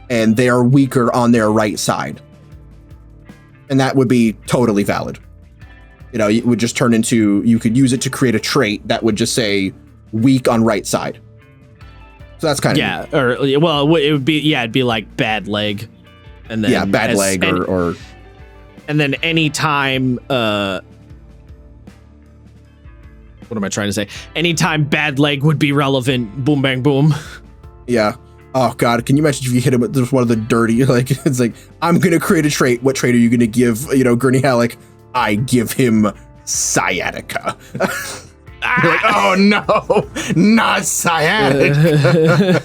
and they are weaker on their right side. And that would be totally valid. It would just turn into, you could use it to create a trait that would just say weak on right side. So that's kind of neat. Or it would be it'd be like bad leg, and then bad leg or and then anytime what am I trying to say? Anytime bad leg would be relevant, boom bang boom. Yeah. Oh god, can you imagine if you hit him with just one of the dirty it's like, I'm gonna create a trait. What trait are you gonna give Gurney Halleck? I give him sciatica. You're like, oh no, not sciatica.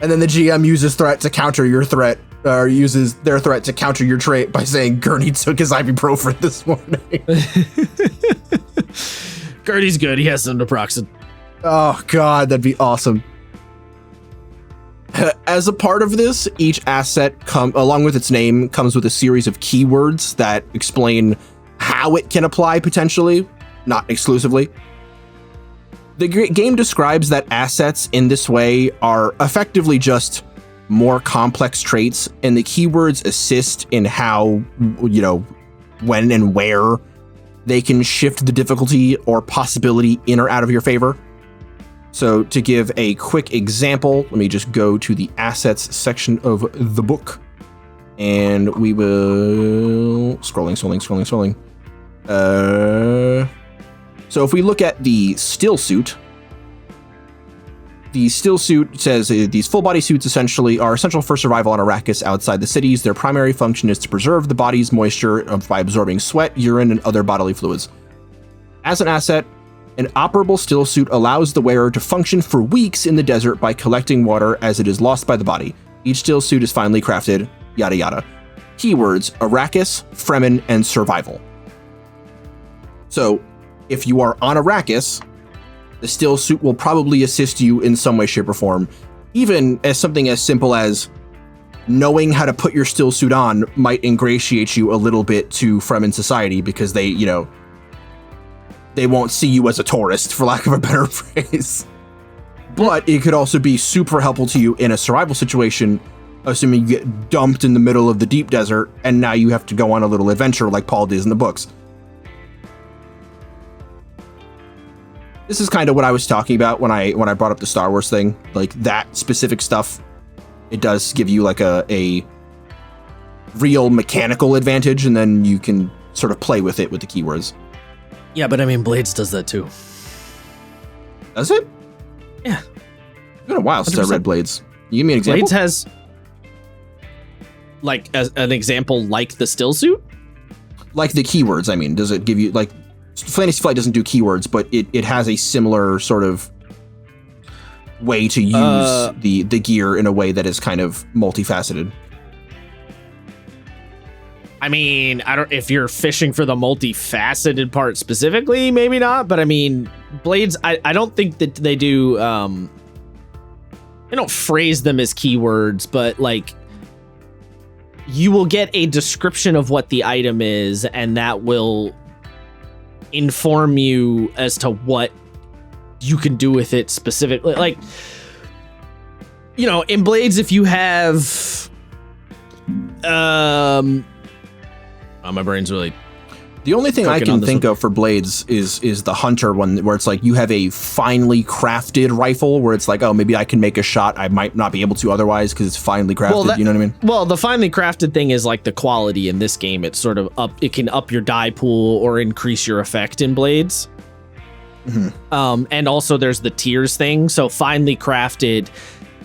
And then the GM uses threat to counter your threat, or uses their threat to counter your trait by saying Gurney took his ibuprofen this morning. Gurney's good. He has some naproxen. Oh god, that'd be awesome. As a part of this, each asset, along with its name, comes with a series of keywords that explain how it can apply potentially, not exclusively. The game describes that assets in this way are effectively just more complex traits, and the keywords assist in how, when and where they can shift the difficulty or possibility in or out of your favor. So to give a quick example, let me just go to the assets section of the book, and we will scrolling. So if we look at the still suit, says these full body suits essentially are essential for survival on Arrakis outside the cities. Their primary function is to preserve the body's moisture by absorbing sweat, urine, and other bodily fluids. As an asset, an operable still suit allows the wearer to function for weeks in the desert by collecting water as it is lost by the body. Each still suit is finely crafted, yada yada. Keywords: Arrakis, Fremen, and survival. So, if you are on Arrakis, the still suit will probably assist you in some way, shape, or form. Even as something as simple as knowing how to put your still suit on might ingratiate you a little bit to Fremen society, because they, they won't see you as a tourist, for lack of a better phrase. But it could also be super helpful to you in a survival situation, assuming you get dumped in the middle of the deep desert, and now you have to go on a little adventure like Paul does in the books. This is kind of what I was talking about when I brought up the Star Wars thing. Like, that specific stuff, it does give you like a real mechanical advantage, and then you can sort of play with it with the keywords. Yeah, but I mean, Blades does that too. Does it? Yeah. It's been a while since I read Blades. Can you give me an example? Blades has like an example like the still suit? Like the keywords, I mean. Does it give you, like, Fantasy Flight doesn't do keywords, but it has a similar sort of way to use the gear in a way that is kind of multifaceted. I mean, if you're fishing for the multifaceted part specifically, maybe not, but I mean, Blades, I don't think that they do, they don't phrase them as keywords, but like, you will get a description of what the item is, and that will inform you as to what you can do with it specifically. Like, in Blades, if you have, my brain's really. The only thing I can think of for Blades is the Hunter one, where it's like you have a finely crafted rifle, where it's like, oh, maybe I can make a shot I might not be able to otherwise because it's finely crafted. You know what I mean? Well, the finely crafted thing is like the quality in this game. It's sort of it can up your die pool or increase your effect in Blades. Mm-hmm. And also there's the tiers thing. So finely crafted.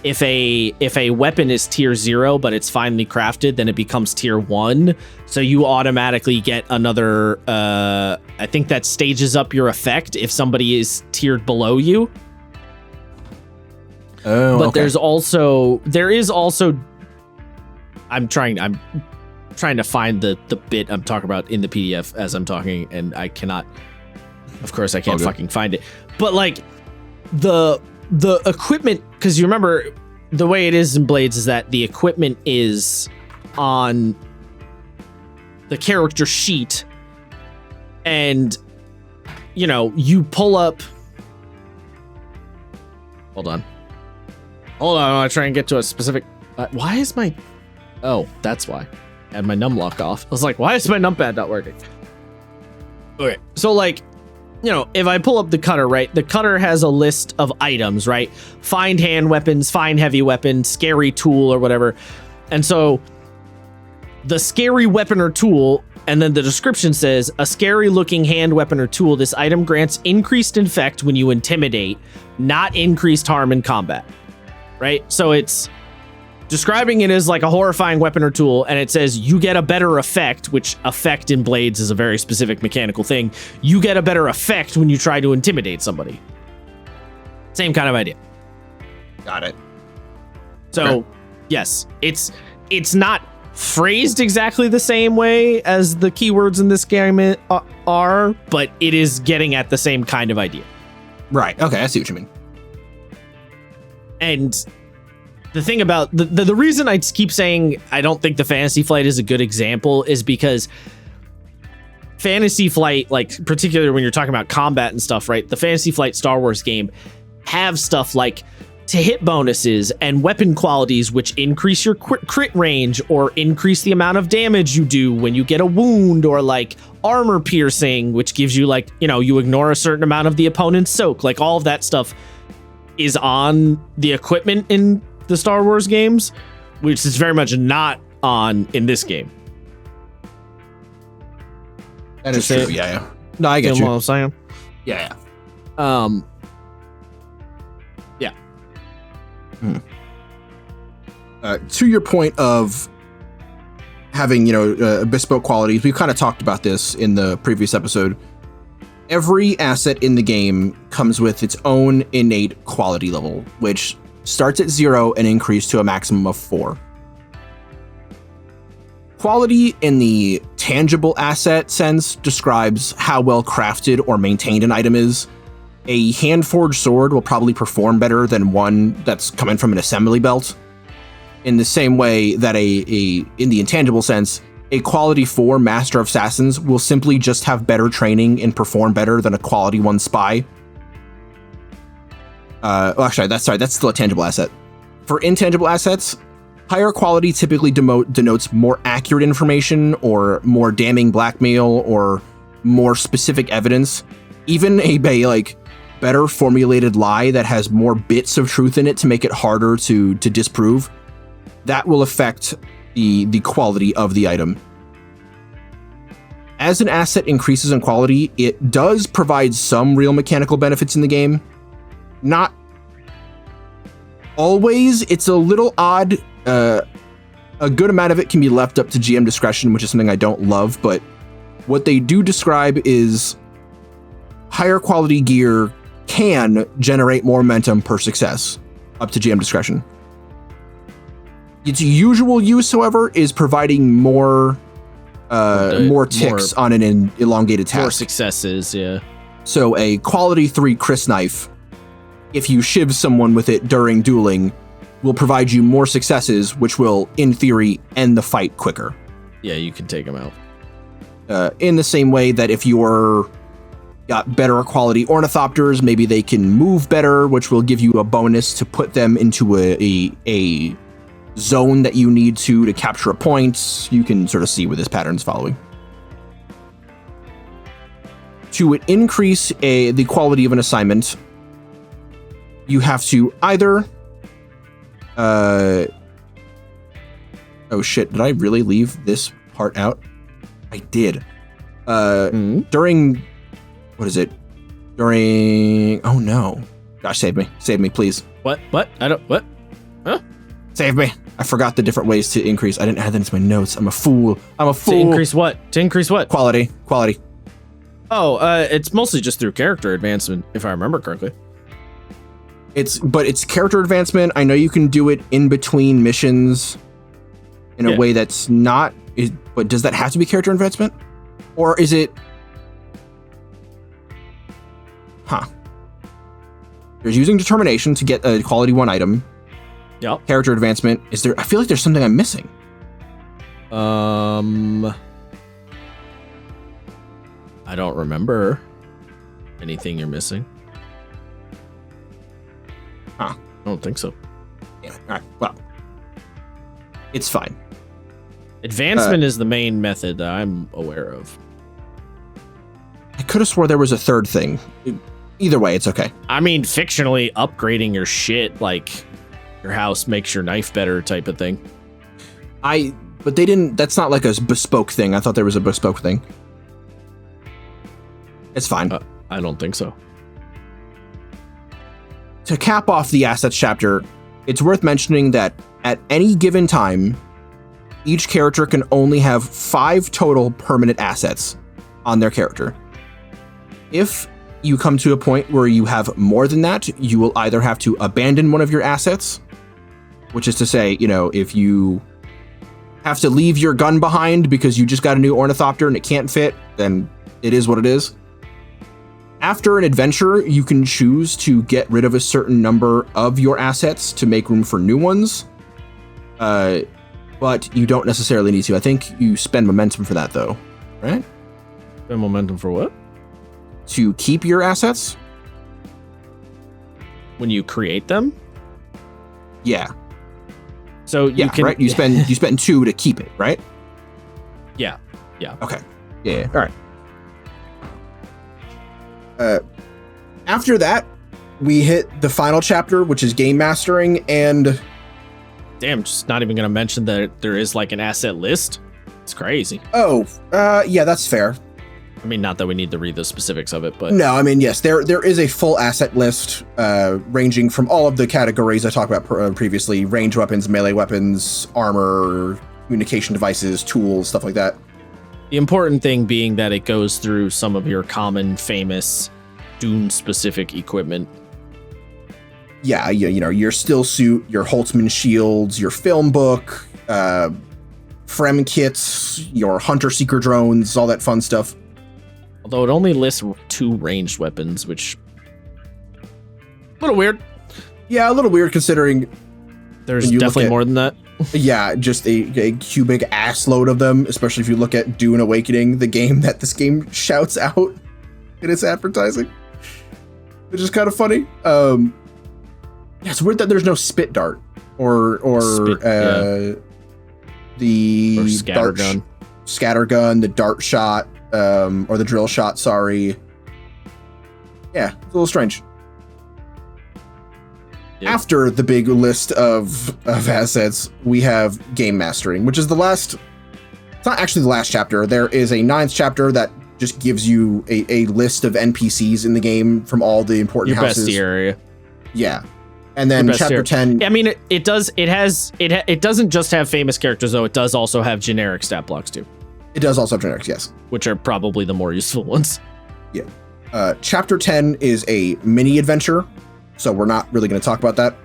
If a weapon is tier 0 but it's finely crafted, then it becomes tier 1. So you automatically get another. I think that stages up your effect if somebody is tiered below you. Oh, but okay. there is also I'm trying to find the bit I'm talking about in the PDF as I'm talking, and I cannot, of course I can't fucking find it. But like the equipment, because you remember the way it is in Blades is that the equipment is on the character sheet, and you pull up. Hold on, I want to try and get to a specific. Why is my? Oh, that's why. I had my num lock off. I was like, why is my numpad not working? Okay, so like, if I pull up the cutter, right? The cutter has a list of items, right? Find hand weapons, find heavy weapons, scary tool or whatever. And so the scary weapon or tool, and then the description says, a scary looking hand weapon or tool. This item grants increased effect when you intimidate, not increased harm in combat, right? So it's describing it as like a horrifying weapon or tool, and it says you get a better effect, which effect in Blades is a very specific mechanical thing. You get a better effect when you try to intimidate somebody. Same kind of idea. Got it. So, okay. Yes, it's not phrased exactly the same way as the keywords in this game are, but it is getting at the same kind of idea. Right. Okay, I see what you mean. And the thing about the reason I keep saying I don't think the Fantasy Flight is a good example is because Fantasy Flight, like particularly when you're talking about combat and stuff, right? The Fantasy Flight Star Wars game have stuff like to hit bonuses and weapon qualities, which increase your crit range or increase the amount of damage you do when you get a wound, or like armor piercing, which gives you like, you ignore a certain amount of the opponent's soak. Like all of that stuff is on the equipment in the Star Wars games, which is very much not on in this game. That is true. Yeah. No, I get you. What I'm saying? Yeah. Yeah. To your point of having, bespoke qualities, we've kind of talked about this in the previous episode. Every asset in the game comes with its own innate quality level, which starts at 0 and increases to a maximum of 4. Quality in the tangible asset sense describes how well crafted or maintained an item is. A hand-forged sword will probably perform better than one that's coming from an assembly belt. In the same way that in the intangible sense, a quality 4 Master of Assassins will simply just have better training and perform better than a quality 1 spy. That's still a tangible asset. For intangible assets, higher quality typically denotes more accurate information or more damning blackmail or more specific evidence. Even a better formulated lie that has more bits of truth in it to make it harder to disprove, that will affect the quality of the item. As an asset increases in quality, it does provide some real mechanical benefits in the game. Not always. It's a little odd. A good amount of it can be left up to GM discretion, which is something I don't love, but what they do describe is higher quality gear can generate more momentum per success, up to GM discretion. Its usual use, however, is providing more ticks on an elongated task. More successes, yeah. So a quality 3 Chris knife, if you shiv someone with it during dueling, will provide you more successes, which will, in theory, end the fight quicker. Yeah, you can take them out. In the same way that if you're got better quality ornithopters, maybe they can move better, which will give you a bonus to put them into a zone that you need to capture a point. You can sort of see where this pattern's following. To increase the quality of an assignment, you have to either oh shit, did I really leave this part out? I did. During oh no. Gosh, save me, please. What? Huh? Save me. I forgot the different ways to increase. I didn't add that into my notes. I'm a fool. To increase what? Quality. Oh, it's mostly just through character advancement, if I remember correctly. it's character advancement. I know you can do it in between missions in a way that's not. But does that have to be character advancement, or is it? There's using determination to get a quality 1 item. Yep. Character advancement. Is there? I feel like there's something I'm missing. I don't remember anything you're missing. I don't think so. Yeah. All right. Well, it's fine. Advancement is the main method that I'm aware of. I could have swore there was a third thing. Either way, it's okay. I mean, fictionally upgrading your shit, like your house makes your knife better type of thing. But they didn't. That's not like a bespoke thing. I thought there was a bespoke thing. It's fine. I don't think so. To cap off the assets chapter, it's worth mentioning that at any given time, each character can only have 5 total permanent assets on their character. If you come to a point where you have more than that, you will either have to abandon one of your assets, which is to say, if you have to leave your gun behind because you just got a new ornithopter and it can't fit, then it is what it is. After an adventure, you can choose to get rid of a certain number of your assets to make room for new ones. But you don't necessarily need to. I think you spend momentum for that, though, right? Spend momentum for what? To keep your assets? When you create them? Yeah. So you can, right? You spend 2 to keep it, right? Yeah. Okay. Yeah. All right. After that, we hit the final chapter, which is game mastering, and damn, just not even gonna mention that there is like an asset list. It's crazy. Yeah, that's fair. I mean, not that we need to read the specifics of it, but no, I mean, yes, there is a full asset list ranging from all of the categories I talked about previously: range weapons, melee weapons, armor, communication devices, tools, stuff like that. The important thing being that it goes through some of your common, famous Dune specific equipment. Yeah, your still suit, your Holtzman shields, your film book, Frem kits, your hunter seeker drones, all that fun stuff. Although it only lists 2 ranged weapons, which a little weird. Yeah, a little weird considering there's definitely more than that. Yeah, just a cubic ass load of them, especially if you look at Dune Awakening, the game that this game shouts out in its advertising, which is kind of funny. Yeah, it's weird that there's no spit dart or the scatter gun, the dart shot, or the drill shot. Sorry. Yeah, it's a little strange. Yep. After the big list of assets, we have game mastering, which is the last. It's not actually the last chapter. There is a 9th chapter that just gives you a list of NPCs in the game from all the important houses. Your best area. Yeah. And then chapter 10. I mean, it doesn't just have famous characters, though. It does also have generic stat blocks, too. It does also have generics, yes. Which are probably the more useful ones. Yeah. Chapter 10 is a mini adventure, so we're not really going to talk about that.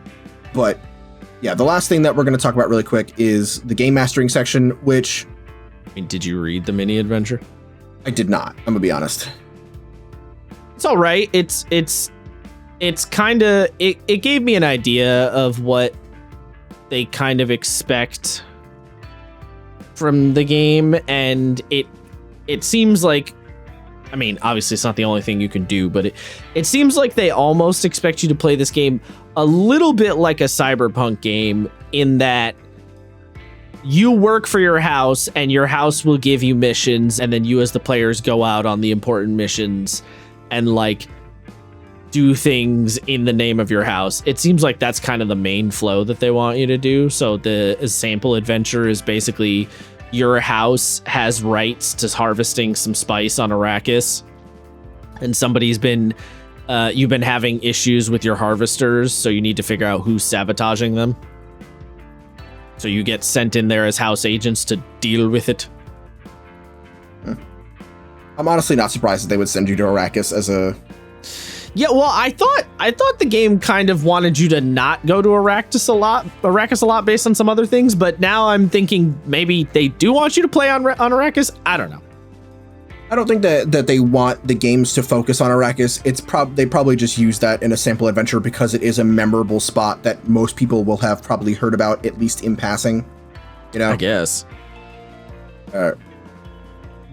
But yeah, the last thing that we're going to talk about really quick is the game mastering section, which... I mean, did you read the mini adventure? I did not, I'm going to be honest. It's all right. It's kind of... It gave me an idea of what they kind of expect from the game, and it seems like... I mean, obviously it's not the only thing you can do, but it seems like they almost expect you to play this game a little bit like a cyberpunk game, in that you work for your house and your house will give you missions, and then you as the players go out on the important missions and like do things in the name of your house. It seems like that's kind of the main flow that they want you to do. So the sample adventure is basically your house has rights to harvesting some spice on Arrakis, and somebody's been you've been having issues with your harvesters, so you need to figure out who's sabotaging them. So you get sent in there as house agents to deal with it. I'm honestly not surprised that they would send you to Arrakis as a... Yeah, well, I thought the game kind of wanted you to not go to Arrakis a lot based on some other things, but now I'm thinking maybe they do want you to play on Arrakis. I don't know. I don't think that they want the games to focus on Arrakis. They probably just use that in a sample adventure because it is a memorable spot that most people will have probably heard about, at least in passing. You know? I guess.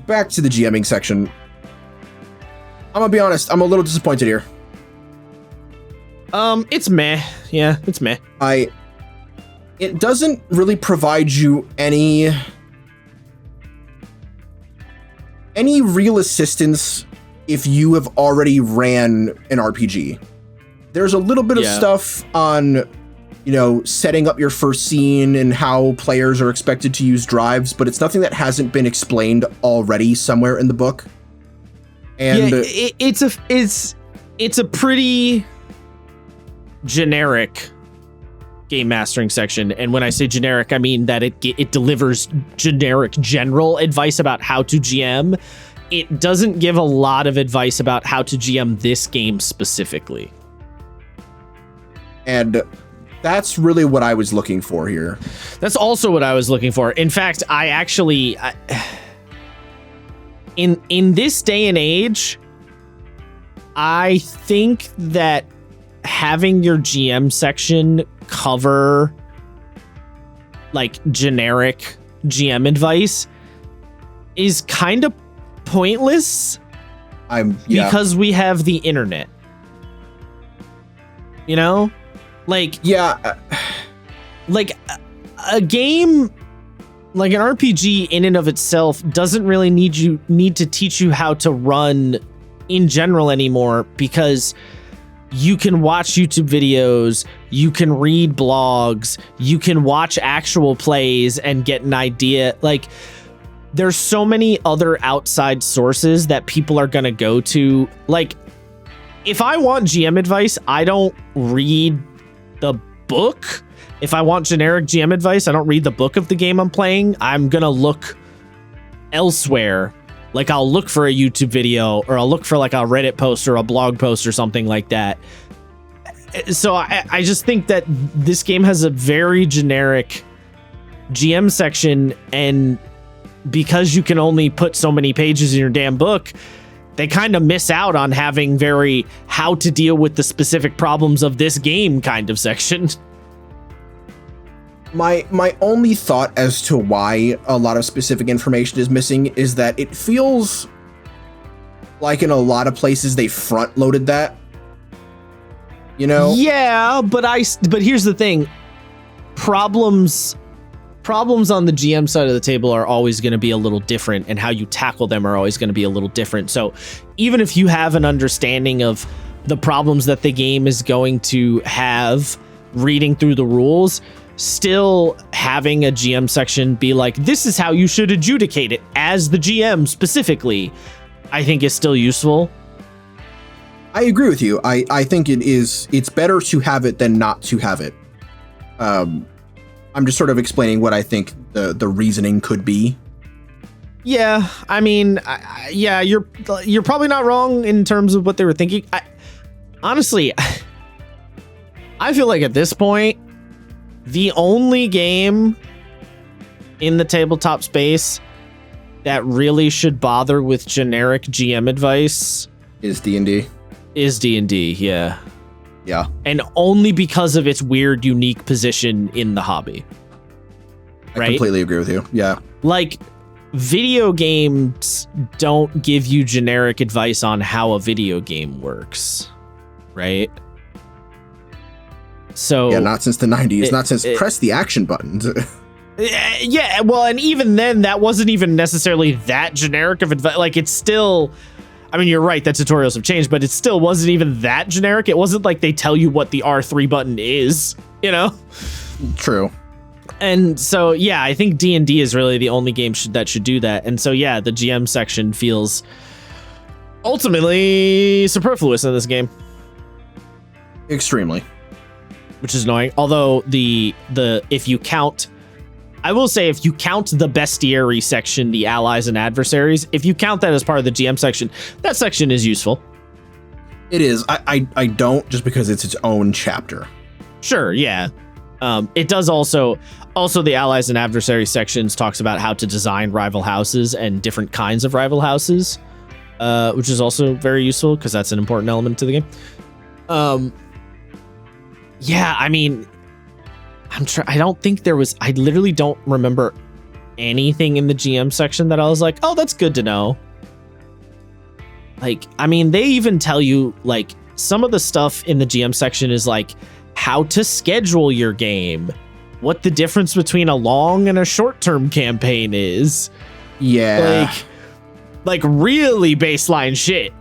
Back to the GMing section. I'm gonna be honest, I'm a little disappointed here. It's meh. Yeah, it's meh. It doesn't really provide you any real assistance if you have already ran an RPG. There's a little bit of stuff on, setting up your first scene and how players are expected to use drives, but it's nothing that hasn't been explained already somewhere in the book. And it's a pretty generic game mastering section, and when I say generic, I mean that it delivers generic general advice about how to GM. It doesn't give a lot of advice about how to GM this game specifically. And that's really what I was looking for here. That's also what I was looking for. In fact, in this day and age, I think that having your GM section cover like generic GM advice is kind of pointless. Because we have the internet. Like a game like an RPG in and of itself doesn't really need to teach you how to run in general anymore, because you can watch YouTube videos, you can read blogs, you can watch actual plays and get an idea. Like, there's so many other outside sources that people are going to go to. Like, if I want GM advice, I don't read the book. If I want generic GM advice, I don't read the book of the game I'm playing. I'm going to look elsewhere. Like, I'll look for a YouTube video, or I'll look for like a Reddit post or a blog post or something like that. So I just think that this game has a very generic GM section, and because you can only put so many pages in your damn book, they kind of miss out on having very how to deal with the specific problems of this game kind of section. My only thought as to why a lot of specific information is missing is that it feels like in a lot of places they front loaded that. Yeah, but here's the thing. Problems on the GM side of the table are always going to be a little different, and how you tackle them are always going to be a little different. So even if you have an understanding of the problems that the game is going to have reading through the rules, still having a GM section be like, this is how you should adjudicate it as the GM specifically, I think is still useful. I agree with you. I think it's better to have it than not to have it. I'm just sort of explaining what I think the reasoning could be. Yeah, I mean, you're probably not wrong in terms of what they were thinking. Honestly, I feel like at this point, the only game in the tabletop space that really should bother with generic GM advice is D&D. Is D&D, yeah. Yeah. And only because of its weird, unique position in the hobby. Right? I completely agree with you. Yeah. Like, video games don't give you generic advice on how a video game works. Right? So... Yeah, not since the 90s. Not since press the action buttons. Yeah, well, and even then, that wasn't even necessarily that generic of advice. Like, it's still... I mean, you're right that tutorials have changed, but it still wasn't even that generic. It wasn't like they tell you what the R3 button is, True. And so, yeah, I think D&D is really the only game that should do that. And so, yeah, the GM section feels ultimately superfluous in this game. Extremely. Which is annoying. Although if you count... I will say, if you count the bestiary section, the allies and adversaries, if you count that as part of the GM section, that section is useful. It is. I don't, just because it's its own chapter. Sure, yeah. It does also the allies and adversaries sections talks about how to design rival houses and different kinds of rival houses, which is also very useful because that's an important element to the game. Yeah, I mean, I don't think there was. I literally don't remember anything in the GM section that I was like, oh, that's good to know. Like, I mean, they even tell you, like, some of the stuff in the GM section is like how to schedule your game, what the difference between a long and a short-term campaign is. Yeah. Like really baseline shit.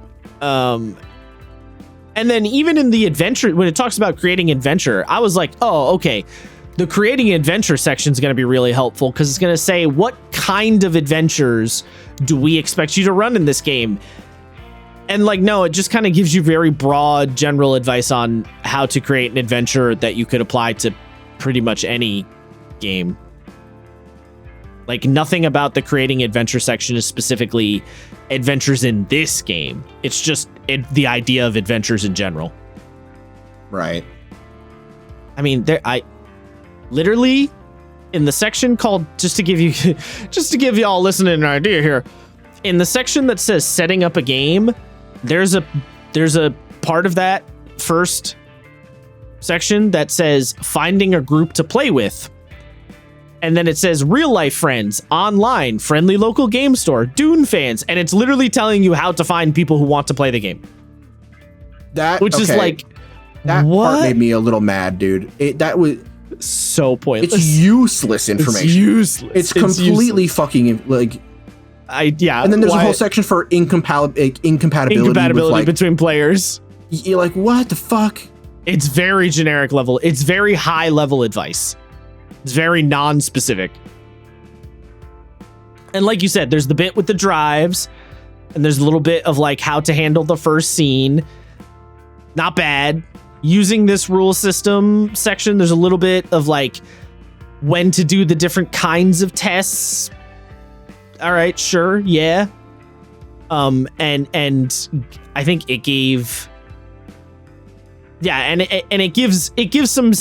And then even in the adventure, when it talks about creating adventure, I was like, oh, okay. The creating adventure section is going to be really helpful because it's going to say what kind of adventures do we expect you to run in this game. And like, no, it just kind of gives you very broad general advice on how to create an adventure that you could apply to pretty much any game. Like nothing about the creating adventure section is specifically adventures in this game. It's just the idea of adventures in general. Right. I mean, I literally in the section called, just to give you all listening an idea here, in the section that says setting up a game, there's a part of that first section that says finding a group to play with. And then it says real life friends, online, friendly local game store, Dune fans. And it's literally telling you how to find people who want to play the game. Is like, that what? Part made me a little mad, dude. That was so pointless. It's useless information. It's useless. It's completely useless. Fucking like. Yeah. And then there's a whole section for incompatibility between players. You're like, what the fuck? It's very generic level. It's very high level advice. It's very non-specific. And like you said, there's the bit with the drives, and there's a little bit of like how to handle the first scene. Not bad. Using this rule system section, there's a little bit of like when to do the different kinds of tests. All right, sure, yeah. And I think it gave, yeah, and it gives some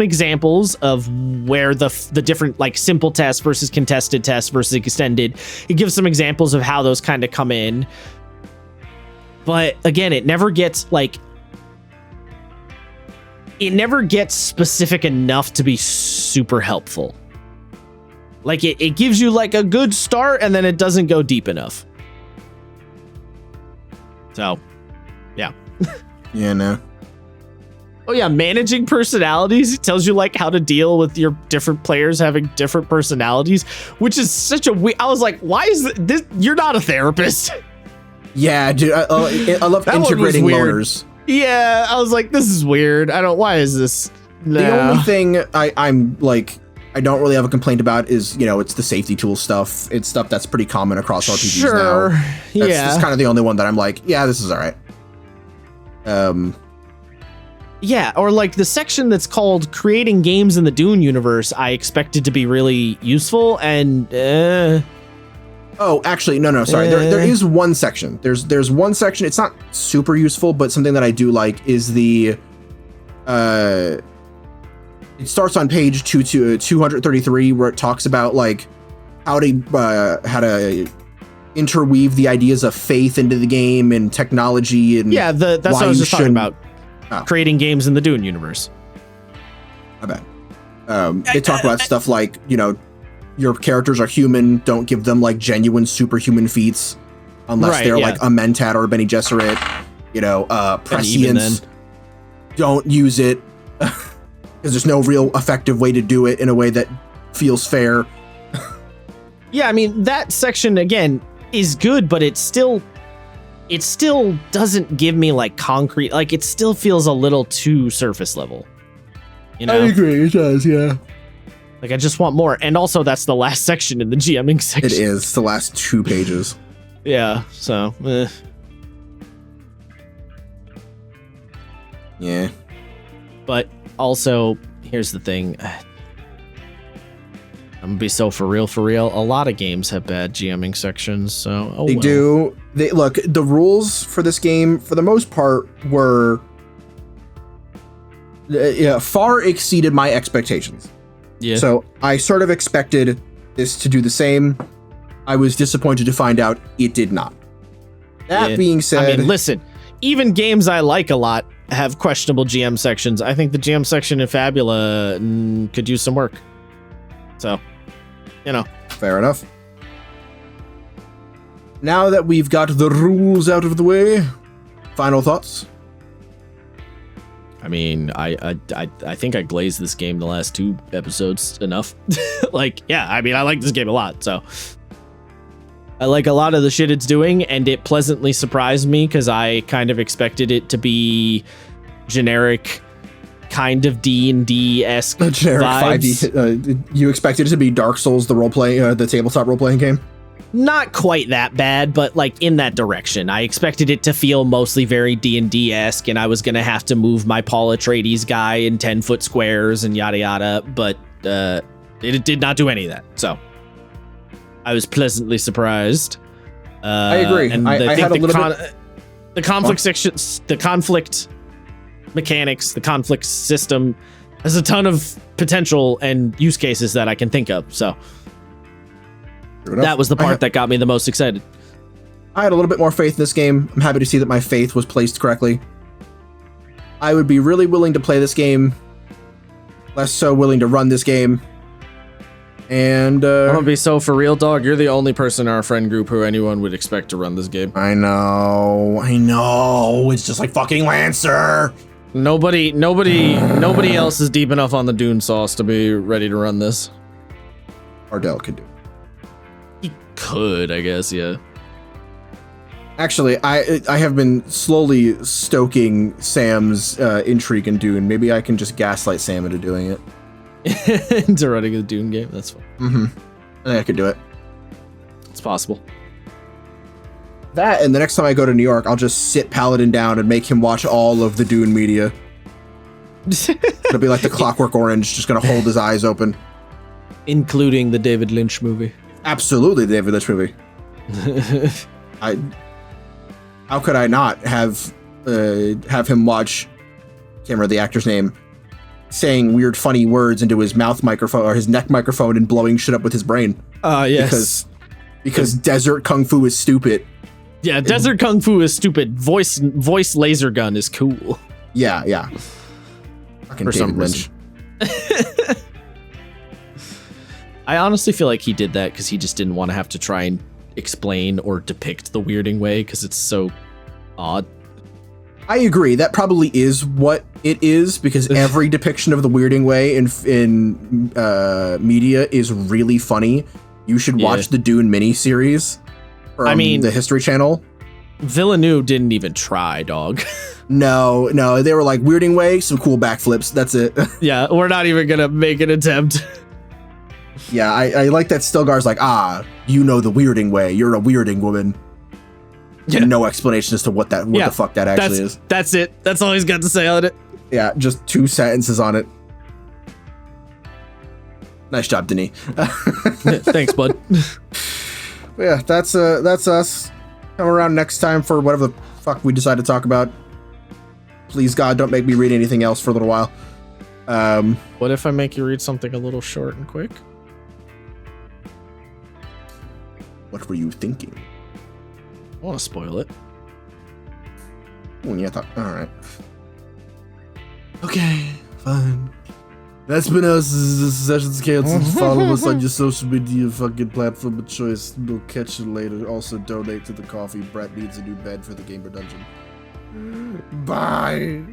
examples of where the different like simple tests versus contested tests versus extended. It gives some examples of how those kind of come in. But again, it never gets specific enough to be super helpful. Like it gives you like a good start and then it doesn't go deep enough. So, yeah. Yeah, no. Oh yeah, managing personalities. It tells you like how to deal with your different players having different personalities, which is such a weird. I was like, why is this? You're not a therapist. Yeah, dude. I love integrating loners. Yeah, I was like, this is weird. Why is this? No. The only thing I'm like, I don't really have a complaint about is, it's the safety tool stuff. It's stuff that's pretty common across RPGs now. That's kind of the only one that I'm like, yeah, this is all right. Yeah, or like the section that's called creating games in the Dune universe, I expected to be really useful and Oh, actually, no, sorry. There is one section. There's one section. It's not super useful, but something that I do like is the it starts on page 233 where it talks about like how to interweave the ideas of faith into the game and technology and that's what I was just talking about. Creating games in the Dune universe. I bet. They talk about stuff like, your characters are human. Don't give them like genuine superhuman feats unless they're like a Mentat or a Bene Gesserit. Prescience. Don't use it because there's no real effective way to do it in a way that feels fair. Yeah, I mean, that section again is good, but it still doesn't give me like concrete, like it still feels a little too surface level. I agree, it does, yeah. Like I just want more. And also that's the last section in the GMing section. It is the last 2 pages. Yeah, so Yeah. But also, here's the thing. I'm gonna be so for real. A lot of games have bad GMing sections, so They do. Look, the rules for this game, for the most part, were far exceeded my expectations. Yeah. So I sort of expected this to do the same. I was disappointed to find out it did not. That being said, I mean, listen, even games I like a lot have questionable GM sections. I think the GM section in Fabula could use some work. So, fair enough. Now that we've got the rules out of the way, final thoughts? I mean, I think I glazed this game the last 2 episodes enough. I like this game a lot, so I like a lot of the shit it's doing, and it pleasantly surprised me because I kind of expected it to be generic, kind of D&D-esque generic vibes. 5D. You expected it to be Dark Souls, the tabletop role-playing game? Not quite that bad, but in that direction. I expected it to feel mostly very D&D-esque, and I was gonna have to move my Paul Atreides guy in 10-foot squares and yada yada, but it did not do any of that. So I was pleasantly surprised. I agree. And I had a little bit. The conflict sections, the conflict mechanics, the conflict system has a ton of potential and use cases that I can think of. So that was the part that got me the most excited. I had a little bit more faith in this game. I'm happy to see that my faith was placed correctly. I would be really willing to play this game, less so willing to run this game. And I'm gonna be so for real, dog. You're the only person in our friend group who anyone would expect to run this game. I know. It's just like fucking Lancer. Nobody else is deep enough on the Dune sauce to be ready to run this. Ardell could do it. He could, I guess, yeah. Actually, I have been slowly stoking Sam's intrigue in Dune. Maybe I can just gaslight Sam into doing it. Into running a Dune game, that's fine. I think I could do it. It's possible. That, and the next time I go to New York, I'll just sit Paladin down and make him watch all of the Dune media. It'll be like the Clockwork Orange, just gonna hold his eyes open. Including the David Lynch movie. Absolutely, the David Lynch movie. How could I not have him watch, can't remember the actor's name, saying weird funny words into his mouth microphone or his neck microphone and blowing shit up with his brain. Yes. Because desert kung fu is stupid. Yeah, desert kung fu is stupid. Voice laser gun is cool. Yeah. Fucking For some David Lynch. reason. I honestly feel like he did that because he just didn't want to have to try and explain or depict the weirding way because it's so odd. I agree. That probably is what it is because every depiction of the weirding way in media is really funny. You should watch the Dune miniseries from the History Channel. Villeneuve didn't even try, dog. No, they were like weirding way, some cool backflips. That's it. Yeah, we're not even gonna make an attempt. Yeah, I like that Stilgar's like, you know the weirding way. You're a weirding woman. Yeah. No explanation as to what the fuck that actually is. That's it. That's all he's got to say on it. Yeah, just 2 sentences on it. Nice job, Denis. Thanks, bud. Yeah, that's us. Come around next time for whatever the fuck we decide to talk about. Please, God, don't make me read anything else for a little while. What if I make you read something a little short and quick? What were you thinking? I want to spoil it. Oh, yeah, alright. Okay, fine. That's been us. This is Sessions Canceled. Follow us on your social media fucking platform of choice. We'll catch you later. Also, donate to the coffee. Brett needs a new bed for the Gamer Dungeon. Bye.